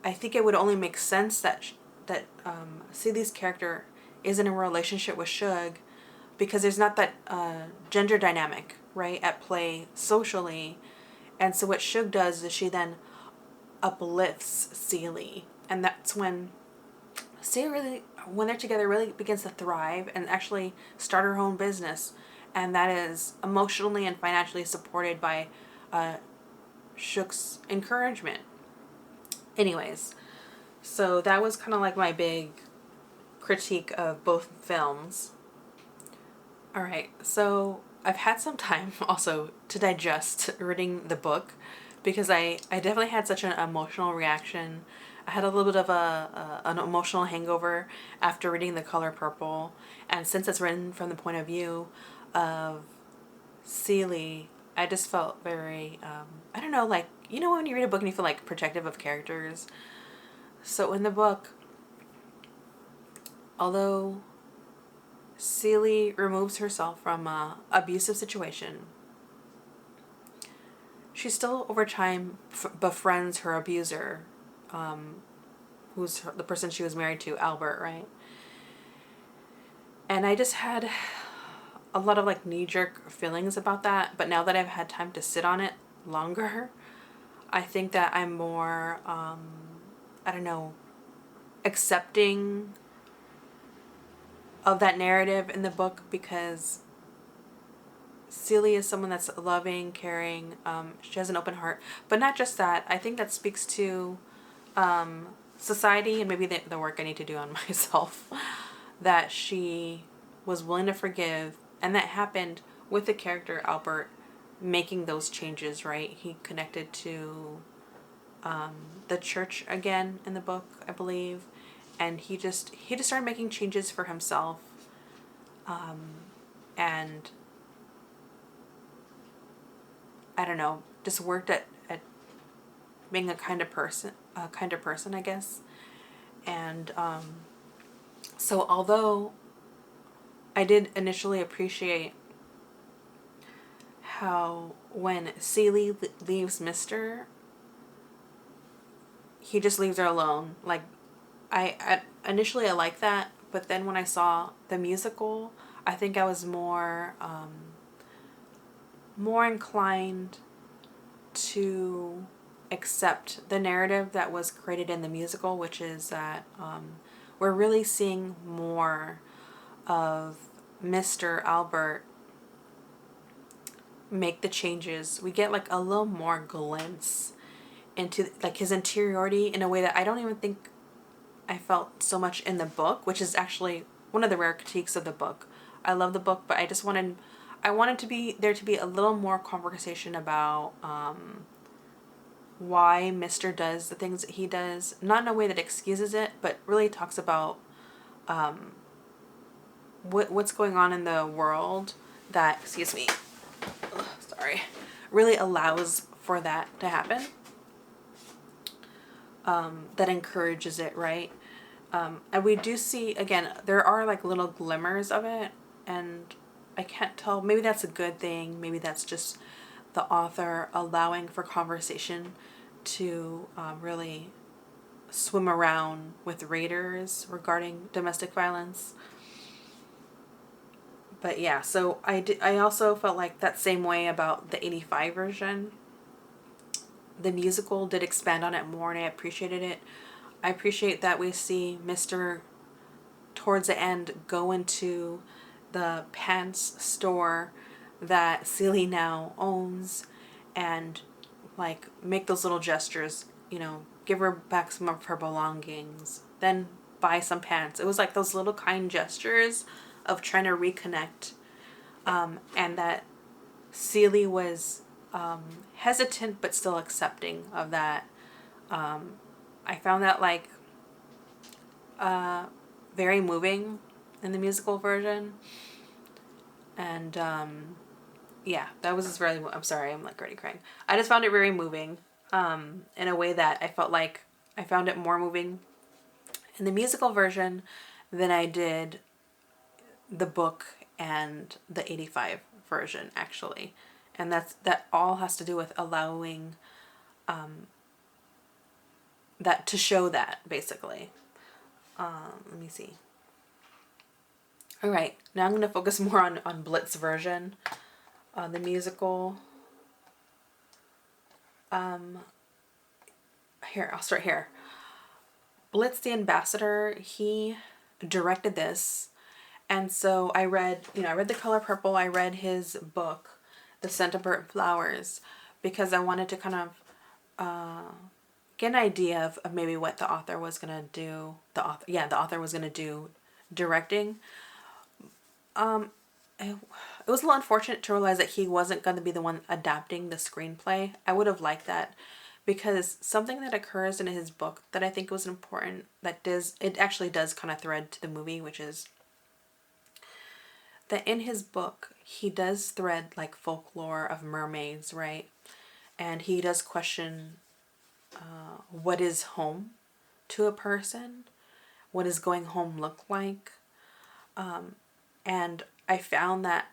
I think it would only make sense that Celie's character is in a relationship with Shug, because there's not that gender dynamic, right, at play socially. And so what Shug does is she then uplifts Celie, and that's when Celie really, when they're together, really begins to thrive and actually start her own business, and that is emotionally and financially supported by Shug's encouragement. Anyways, so that was kind of like my big critique of both films. Alright, so I've had some time also to digest reading the book, because I definitely had such an emotional reaction. I had a little bit of an emotional hangover after reading The Color Purple, and since it's written from the point of view of Celie, I just felt very, I don't know, like, you know when you read a book and you feel like protective of characters? So in the book, although Celie removes herself from an abusive situation, she still over time befriends her abuser, who's the person she was married to, Albert, right? And I just had a lot of like knee-jerk feelings about that, but now that I've had time to sit on it longer, I think that I'm more, I don't know, accepting of that narrative in the book, because Celie is someone that's loving, caring, she has an open heart. But not just that, I think that speaks to society and maybe the work I need to do on myself, that she was willing to forgive, and that happened with the character Albert making those changes, right? He connected to the church again in the book, I believe, and he just started making changes for himself, and I don't know, just worked at being a kinder person, I guess. And so although I did initially appreciate how when Celie leaves Mr., he just leaves her alone. Like, I initially I liked that, but then when I saw the musical, I think I was more inclined to accept the narrative that was created in the musical, which is that we're really seeing more of Mr. Albert make the changes. We get like a little more glimpse into like his interiority in a way that I don't even think I felt so much in the book, which is actually one of the rare critiques of the book. I love the book, but I wanted there to be a little more conversation about why Mr. does the things that he does, not in a way that excuses it, but really talks about what's going on in the world that, excuse me, sorry, really allows for that to happen. That encourages it, right? And we do see, again, there are like little glimmers of it, and I can't tell, maybe that's a good thing, maybe that's just the author allowing for conversation to really swim around with readers regarding domestic violence. But yeah, so I also felt like that same way about the 85 version. The musical did expand on it more, and I appreciated it. I appreciate that we see Mr. towards the end go into the pants store that Celie now owns and like make those little gestures, you know, give her back some of her belongings, then buy some pants. It was like those little kind gestures of trying to reconnect, and that Celie was hesitant but still accepting of that. I found that like very moving in the musical version, and yeah, that was just really, I'm sorry, I'm like already crying. I just found it very moving in a way that I felt like I found it more moving in the musical version than I did the book and the 85 version, actually. And that all has to do with allowing that to show that, basically. Let me see. All right, now I'm going to focus more on Blitz version, the musical. Here, I'll start here. Blitz the Ambassador, he directed this. And so I read The Color Purple. I read his book, The Scent of Burnt Flowers, because I wanted to kind of get an idea of maybe what the author was going to do. The author was going to do directing. It was a little unfortunate to realize that he wasn't going to be the one adapting the screenplay. I would have liked that, because something that occurs in his book that I think was important, it actually does kind of thread to the movie, which is that in his book, he does thread like folklore of mermaids, right? And he does question what is home to a person? What does going home look like? And I found that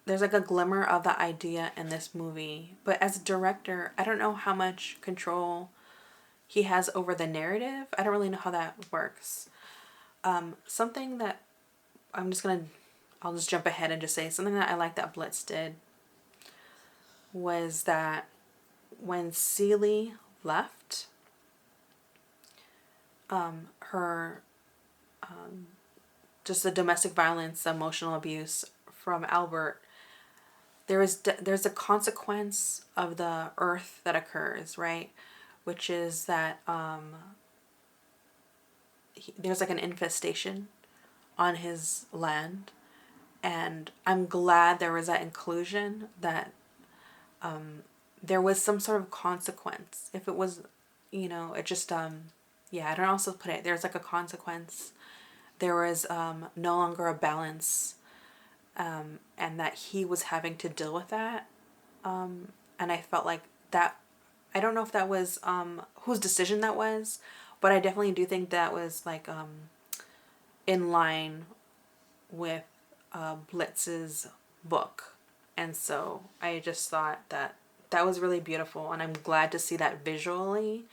there's like a glimmer of that idea in this movie. But as a director, I don't know how much control he has over the narrative. I don't really know how that works. Something that I'll just jump ahead and just say something that I like that Blitz did was that when Celie left, her just the domestic violence, emotional abuse from Albert, there's a consequence of the earth that occurs, right? Which is that there's like an infestation on his land. And I'm glad there was that inclusion, that there was some sort of consequence. If it was, it just, yeah, I don't know how else to put it. There's like a consequence. There was no longer a balance, and that he was having to deal with that. And I felt like that, I don't know if that was whose decision that was, but I definitely do think that was like in line with Blitz's book. And so I just thought that was really beautiful, and I'm glad to see that visually.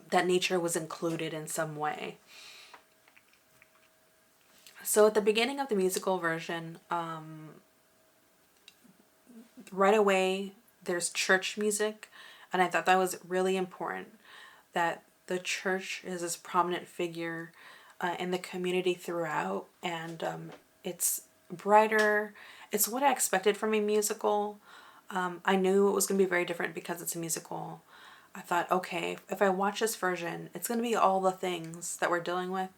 that nature was included in some way. So at the beginning of the musical version, right away there's church music, and I thought that was really important, that the church is this prominent figure in the community throughout, and it's brighter. It's what I expected from a musical. I knew it was going to be very different because it's a musical. I thought, okay, if I watch this version, it's going to be all the things that we're dealing with,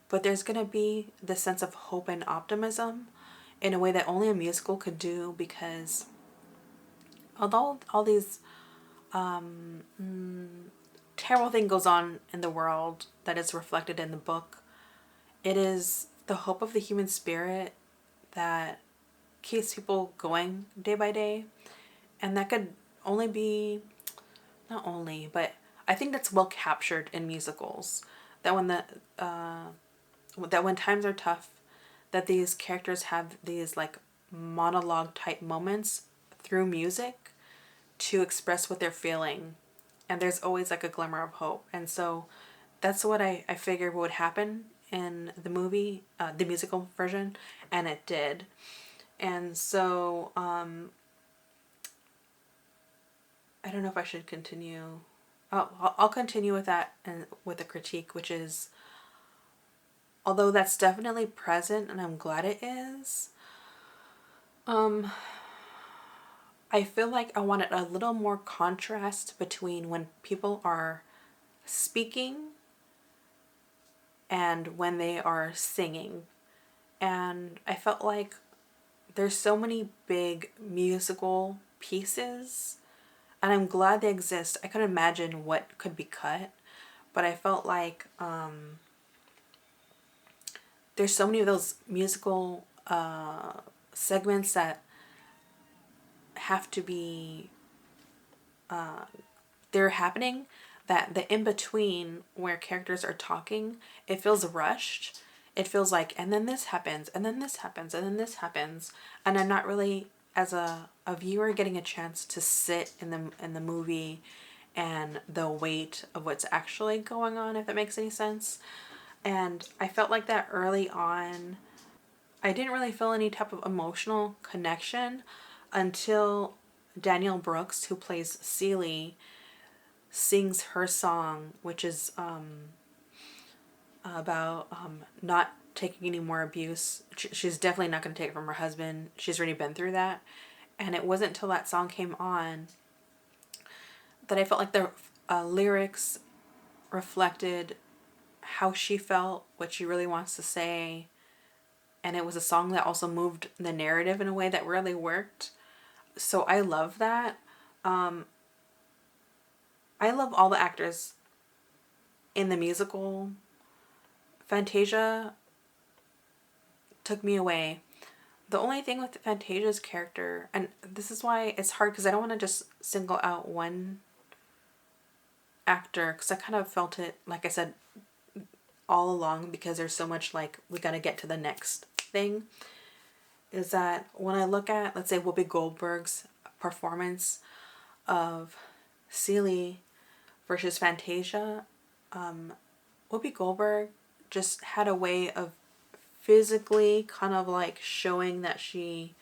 but there's going to be this sense of hope and optimism in a way that only a musical could do, because although all these terrible thing goes on in the world that is reflected in the book, it is the hope of the human spirit that keeps people going day by day. And that could only be, not only, but I think that's well captured in musicals, that when that when times are tough, that these characters have these like monologue type moments through music to express what they're feeling, and there's always like a glimmer of hope. And so that's what I figured would happen in the movie, the musical version, and it did. And so I don't know if I should continue. I'll continue with that and with a critique, which is, although that's definitely present and I'm glad it is, I feel like I wanted a little more contrast between when people are speaking and when they are singing. And I felt like there's so many big musical pieces, and I'm glad they exist. I couldn't imagine what could be cut, but I felt like there's so many of those musical segments that have to be they're happening, that the in-between where characters are talking, it feels rushed. It feels like, and then this happens, and then this happens, and then this happens, and I'm not really, as a viewer, getting a chance to sit in the movie and the weight of what's actually going on, if that makes any sense. And I felt like that early on. I didn't really feel any type of emotional connection until Danielle Brooks, who plays Celie, sings her song, which is about not taking any more abuse. She's definitely not going to take it from her husband. She's already been through that. And it wasn't until that song came on that I felt like the lyrics reflected how she felt, what she really wants to say. And it was a song that also moved the narrative in a way that really worked. So I love that. I love all the actors in the musical. Fantasia took me away. The only thing with Fantasia's character, and this is why it's hard because I don't want to just single out one actor, because I kind of felt it, like I said, all along, because there's so much like we got to get to the next thing, is that when I look at, let's say, Whoopi Goldberg's performance of Celie versus Fantasia, Whoopi Goldberg just had a way of physically kind of like showing that she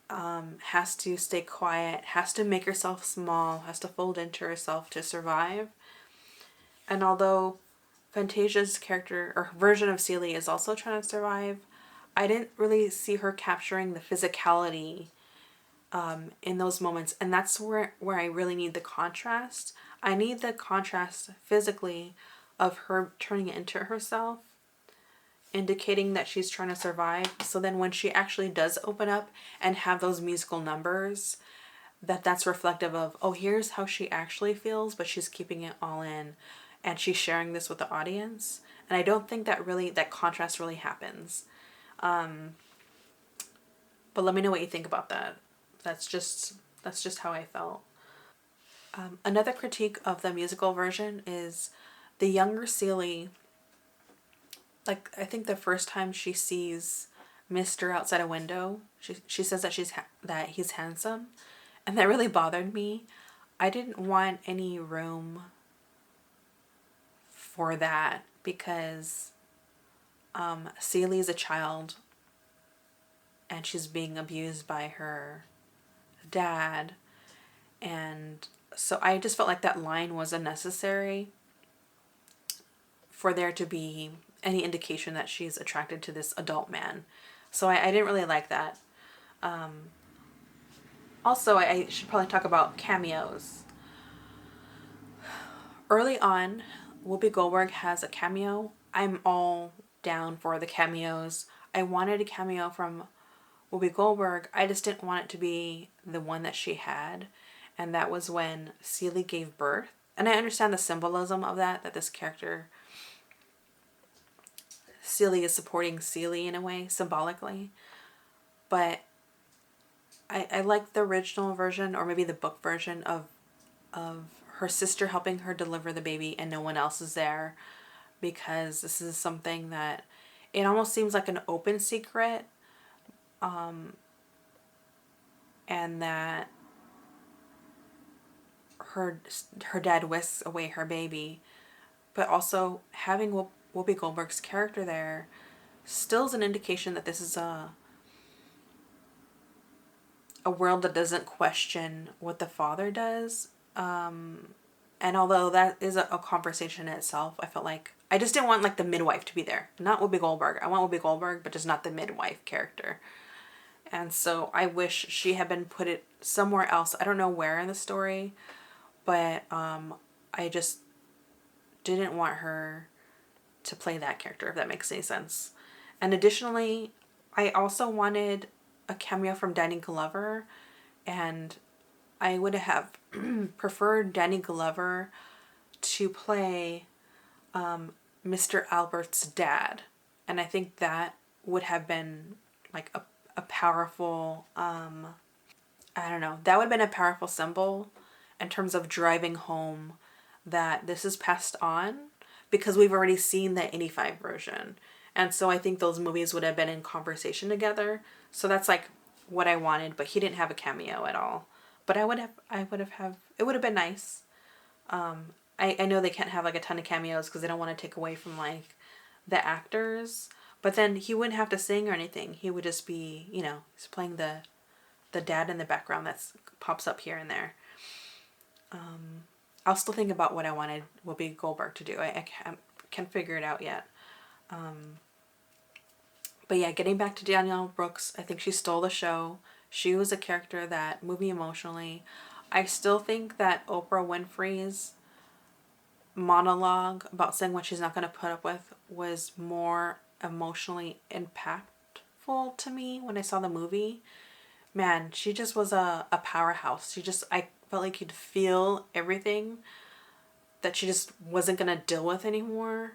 has to stay quiet, has to make herself small, has to fold into herself to survive. And although Fantasia's character or version of Celie is also trying to survive, I didn't really see her capturing the physicality in those moments. And that's where I really need the contrast. I need the contrast physically of her turning into herself, indicating that she's trying to survive. So then when she actually does open up and have those musical numbers, that's reflective of, oh, here's how she actually feels, but she's keeping it all in and she's sharing this with the audience. And I don't think that contrast really happens. But let me know what you think about that. That's just how I felt. Another critique of the musical version is the younger Celie. Like, I think the first time she sees Mr. outside a window, she says that that he's handsome, and that really bothered me. I didn't want any room for that, because Celie is a child and she's being abused by her dad, and so I just felt like that line was unnecessary for there to be any indication that she's attracted to this adult man. So I didn't really like that. Also, I should probably talk about cameos. Early on, Whoopi Goldberg has a cameo. I'm all down for the cameos. I wanted a cameo from Whoopi Goldberg. I just didn't want it to be the one that she had. And that was when Celie gave birth. And I understand the symbolism of that this character, Celie, is supporting Celie in a way, symbolically. But I like the original version, or maybe the book version of her sister helping her deliver the baby and no one else is there, because this is something that it almost seems like an open secret, and that her dad whisks away her baby, but also having Whoopi Goldberg's character there still is an indication that this is a world that doesn't question what the father does. And although that is a conversation in itself, I felt like I just didn't want like the midwife to be there. Not Whoopi Goldberg. I want Whoopi Goldberg, but just not the midwife character. And so I wish she had been put it somewhere else. I don't know where in the story, but I just didn't want her to play that character, if that makes any sense. And additionally, I also wanted a cameo from Danny Glover, and I would have preferred Danny Glover to play Mr. Albert's dad. And I think that would have been like a powerful, I don't know, that would have been a powerful symbol in terms of driving home that this is passed on, because we've already seen the 85 version. And so I think those movies would have been in conversation together. So that's like what I wanted, but he didn't have a cameo at all. But it would have been nice. I know they can't have like a ton of cameos because they don't want to take away from like the actors. But then he wouldn't have to sing or anything. He would just be, you know, he's playing the dad in the background that pops up here and there. I'll still think about what I wanted Whoopi Goldberg to do. I can't figure it out yet. But yeah, getting back to Danielle Brooks, I think she stole the show. She was a character that moved me emotionally. I still think that Oprah Winfrey's monologue about saying what she's not going to put up with was more emotionally impactful to me when I saw the movie. Man, she just was a powerhouse. I felt like you'd feel everything that she just wasn't going to deal with anymore.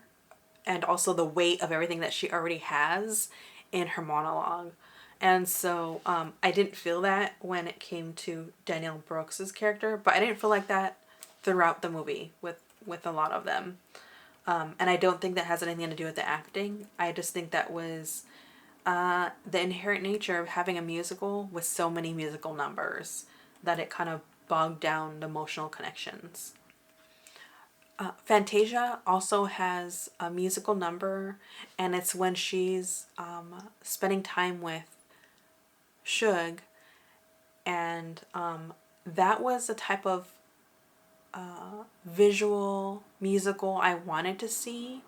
And also the weight of everything that she already has in her monologue. And so I didn't feel that when it came to Danielle Brooks's character, but I didn't feel like that throughout the movie with a lot of them. And I don't think that has anything to do with the acting. I just think that was the inherent nature of having a musical with so many musical numbers that it kind of bogged down the emotional connections. Fantasia also has a musical number, and it's when she's spending time with Suge, and that was a type of visual musical I wanted to see,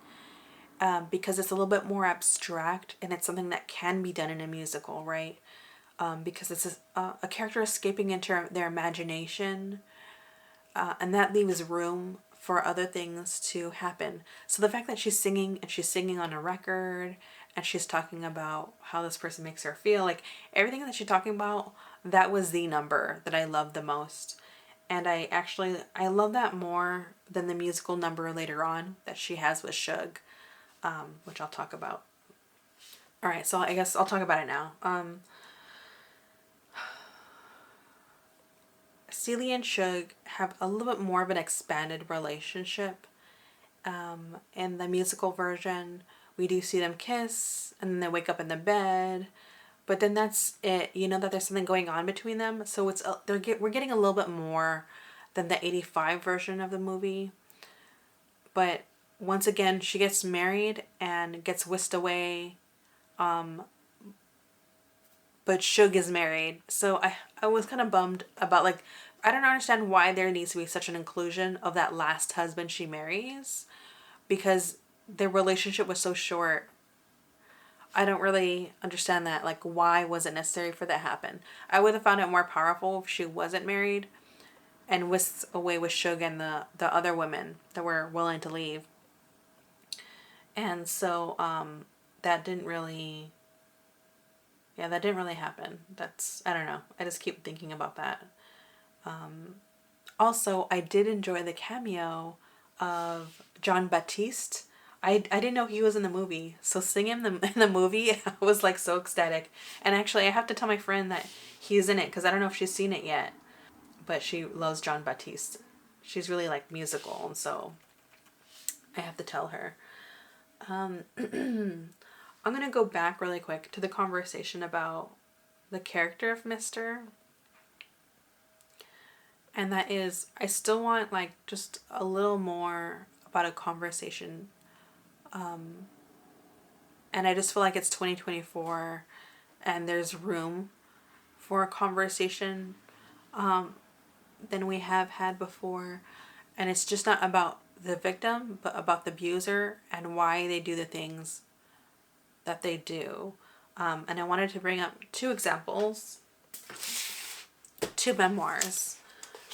because it's a little bit more abstract and it's something that can be done in a musical, right? Because it's a character escaping into their imagination, and that leaves room for other things to happen. So the fact that she's singing, and she's singing on a record, and she's talking about how this person makes her feel, like everything that she's talking about, that was the number that I loved the most. And I love that more than the musical number later on that she has with Suge, which I'll talk about. All right, so I guess I'll talk about it now. Celie and Suge have a little bit more of an expanded relationship. In the musical version, we do see them kiss, and then they wake up in the bed, but then that's it. You know that there's something going on between them, so we're getting a little bit more than the 85 version of the movie. But once again, she gets married and gets whisked away. But Shug is married. So I was kind of bummed about, like, I don't understand why there needs to be such an inclusion of that last husband she marries, because their relationship was so short. I don't really understand that. Like, why was it necessary for that to happen? I would have found it more powerful if she wasn't married and whisked away with Shug and the other women that were willing to leave. And so that didn't really, yeah, that didn't really happen. That's, I don't know. I just keep thinking about that. Also, I did enjoy the cameo of John Baptiste. I didn't know he was in the movie. So seeing him in the movie, I was like so ecstatic. And actually, I have to tell my friend that he's in it because I don't know if she's seen it yet. But she loves John Baptiste. She's really like musical, and so I have to tell her. I'm going to go back really quick to the conversation about the character of Mr. And that is, I still want like just a little more about a conversation. And I just feel like it's 2024 and there's room for a conversation than we have had before. And it's just not about the victim, but about the abuser and why they do the things that they do. And I wanted to bring up two examples, two memoirs.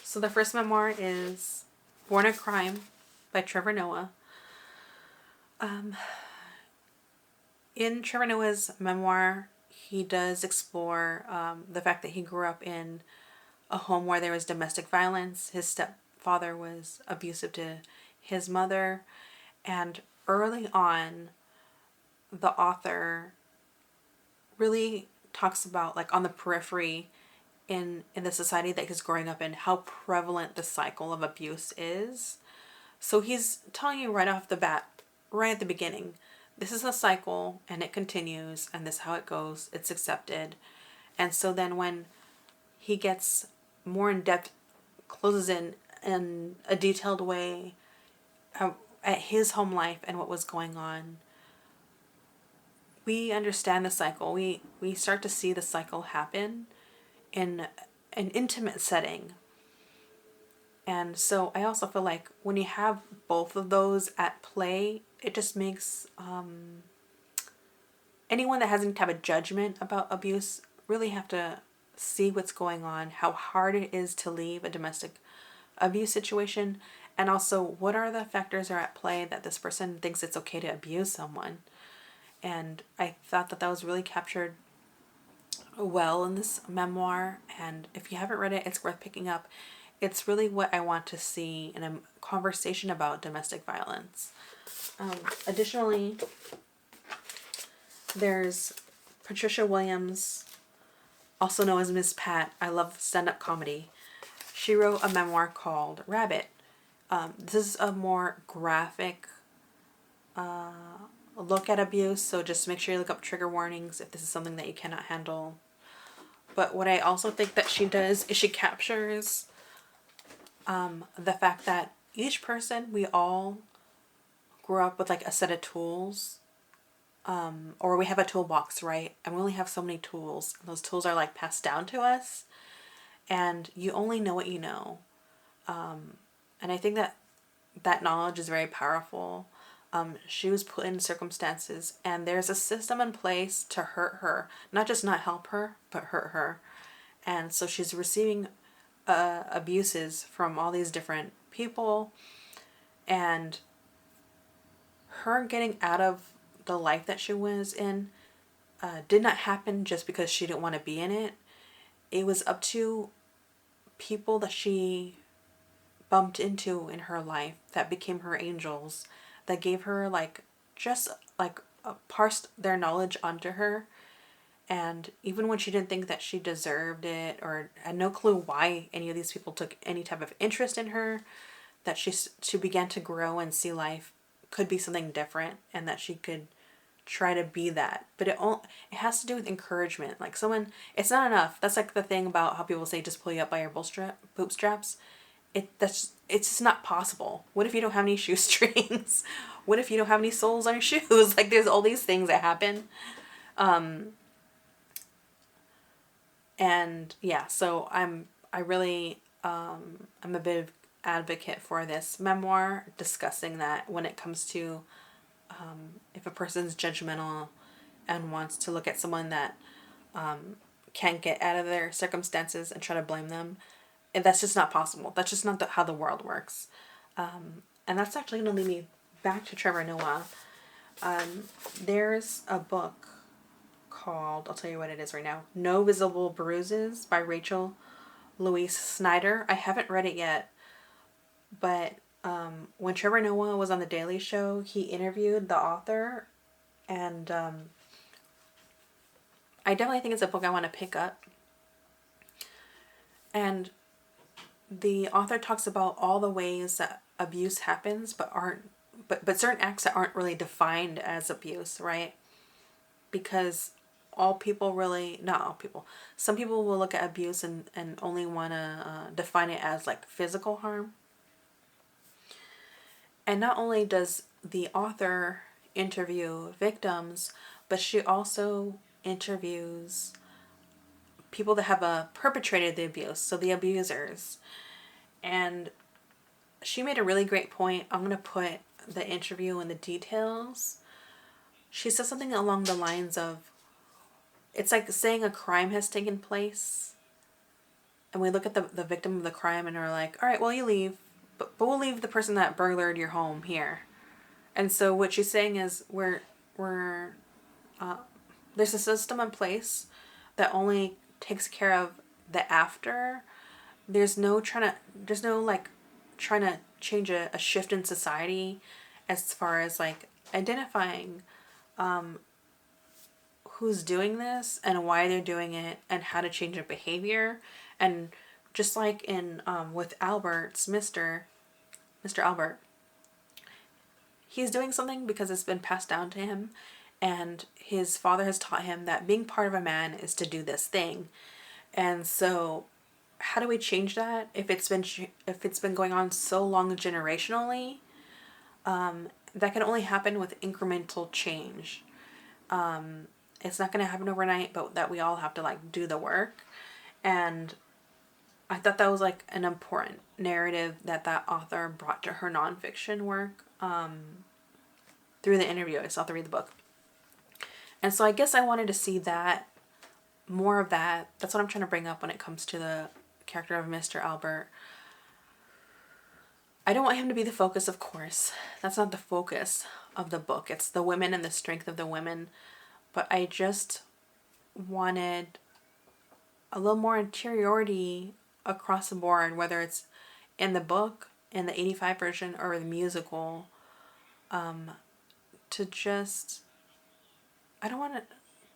So the first memoir is Born a Crime by Trevor Noah. In Trevor Noah's memoir, he does explore the fact that he grew up in a home where there was domestic violence. His stepfather was abusive to his mother. And early on, the author really talks about, like, on the periphery in the society that he's growing up in, how prevalent the cycle of abuse is. So he's telling you right off the bat, right at the beginning, this is a cycle and it continues and this is how it goes. It's accepted. And so then when he gets more in depth, closes in a detailed way at his home life and what was going on, we understand the cycle. We start to see the cycle happen in an intimate setting. And so I also feel like when you have both of those at play, it just makes anyone that hasn't have a judgment about abuse really have to see what's going on, how hard it is to leave a domestic abuse situation, and also what are the factors are at play that this person thinks it's okay to abuse someone. And I thought that was really captured well in this memoir, and if you haven't read it, it's worth picking up. It's really what I want to see in a conversation about domestic violence. Additionally, there's Patricia Williams, also known as Miss Pat. I love stand-up comedy. She wrote a memoir called Rabbit. This is a more graphic look at abuse, so just make sure you look up trigger warnings if this is something that you cannot handle. But what I also think that she does is she captures the fact that each person, we all grew up with like a set of tools, or we have a toolbox, right? And we only have so many tools. And those tools are like passed down to us, and you only know what you know. And I think that that knowledge is very powerful. She was put in circumstances, and there's a system in place to hurt her, not just not help her, but hurt her. And so she's receiving abuses from all these different people, and her getting out of the life that she was in did not happen just because she didn't want to be in it. It was up to people that she bumped into in her life that became her angels, that gave her like just like parsed their knowledge onto her. And even when she didn't think that she deserved it or had no clue why any of these people took any type of interest in her, that she began to grow and see life could be something different, and that she could try to be that. But it has to do with encouragement. Like someone, it's not enough. That's like the thing about how people say just pull you up by your bootstraps. it's just not possible. What if you don't have any shoestrings? What if you don't have any soles on your shoes? Like, there's all these things that happen. And yeah, so I'm a bit of advocate for this memoir, discussing that when it comes to if a person's judgmental and wants to look at someone that can't get out of their circumstances and try to blame them, and that's just not possible. That's just not how the world works. And that's actually going to lead me back to Trevor Noah. There's a book called, I'll tell you what it is right now, No Visible Bruises by Louise Snyder. I haven't read it yet, but when Trevor Noah was on The Daily Show, he interviewed the author, and I definitely think it's a book I want to pick up. And the author talks about all the ways that abuse happens, but certain acts that aren't really defined as abuse, right? Because not all people, some people will look at abuse and only want to define it as like physical harm. And not only does the author interview victims, but she also interviews people that have perpetrated the abuse, so the abusers. And she made a really great point. I'm going to put the interview in the details. She says something along the lines of, it's like saying a crime has taken place, and we look at the victim of the crime and are like, all right, well, you leave, but we'll leave the person that burglared your home here. And so what she's saying is there's a system in place that only takes care of the after. There's no trying to change a shift in society as far as like identifying who's doing this and why they're doing it and how to change their behavior. And just like in with Albert's Mr. Albert, he's doing something because it's been passed down to him, and his father has taught him that being part of a man is to do this thing. And so how do we change that if it's been going on so long generationally? That can only happen with incremental change. It's not going to happen overnight, but that we all have to like do the work. And I thought that was like an important narrative that author brought to her nonfiction work through the interview. I still have to read the book. And so I guess I wanted to see that, more of that. That's what I'm trying to bring up when it comes to the character of Mr. Albert. I don't want him to be the focus, of course. That's not the focus of the book. It's the women and the strength of the women. But I just wanted a little more interiority across the board, whether it's in the book, in the 85 version, or the musical. I don't want it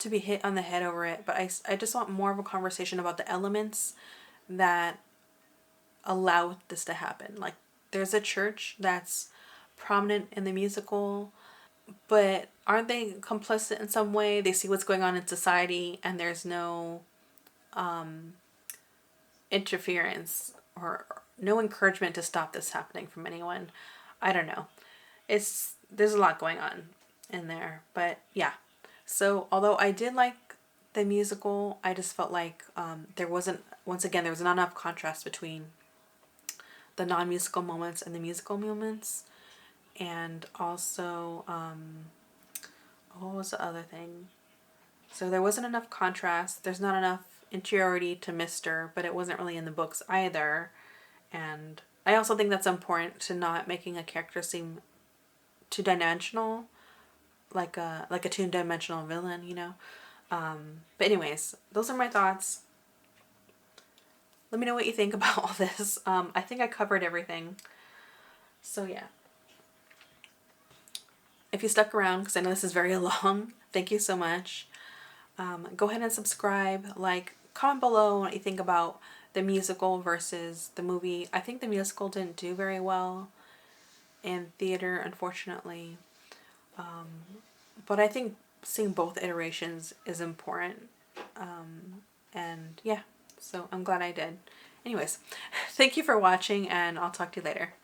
to be hit on the head over it, but I just want more of a conversation about the elements that allow this to happen. Like, there's a church that's prominent in the musical, but aren't they complicit in some way? They see what's going on in society, and there's no interference or no encouragement to stop this happening from anyone. I don't know. There's a lot going on in there, but yeah. So although I did like the musical, I just felt like there was not enough contrast between the non-musical moments and the musical moments. And also, what was the other thing? So there wasn't enough contrast. There's not enough interiority to Mr., but it wasn't really in the books either. And I also think that's important, to not making a character seem two-dimensional, like a two-dimensional villain, you know. But anyways, those are my thoughts. Let me know what you think about all this. I think I covered everything. So yeah. If you stuck around, because I know this is very long, thank you so much. Go ahead and subscribe, like, comment below what you think about the musical versus the movie. I think the musical didn't do very well in theater, unfortunately. But I think seeing both iterations is important. And yeah, so I'm glad I did. Anyways, thank you for watching, and I'll talk to you later.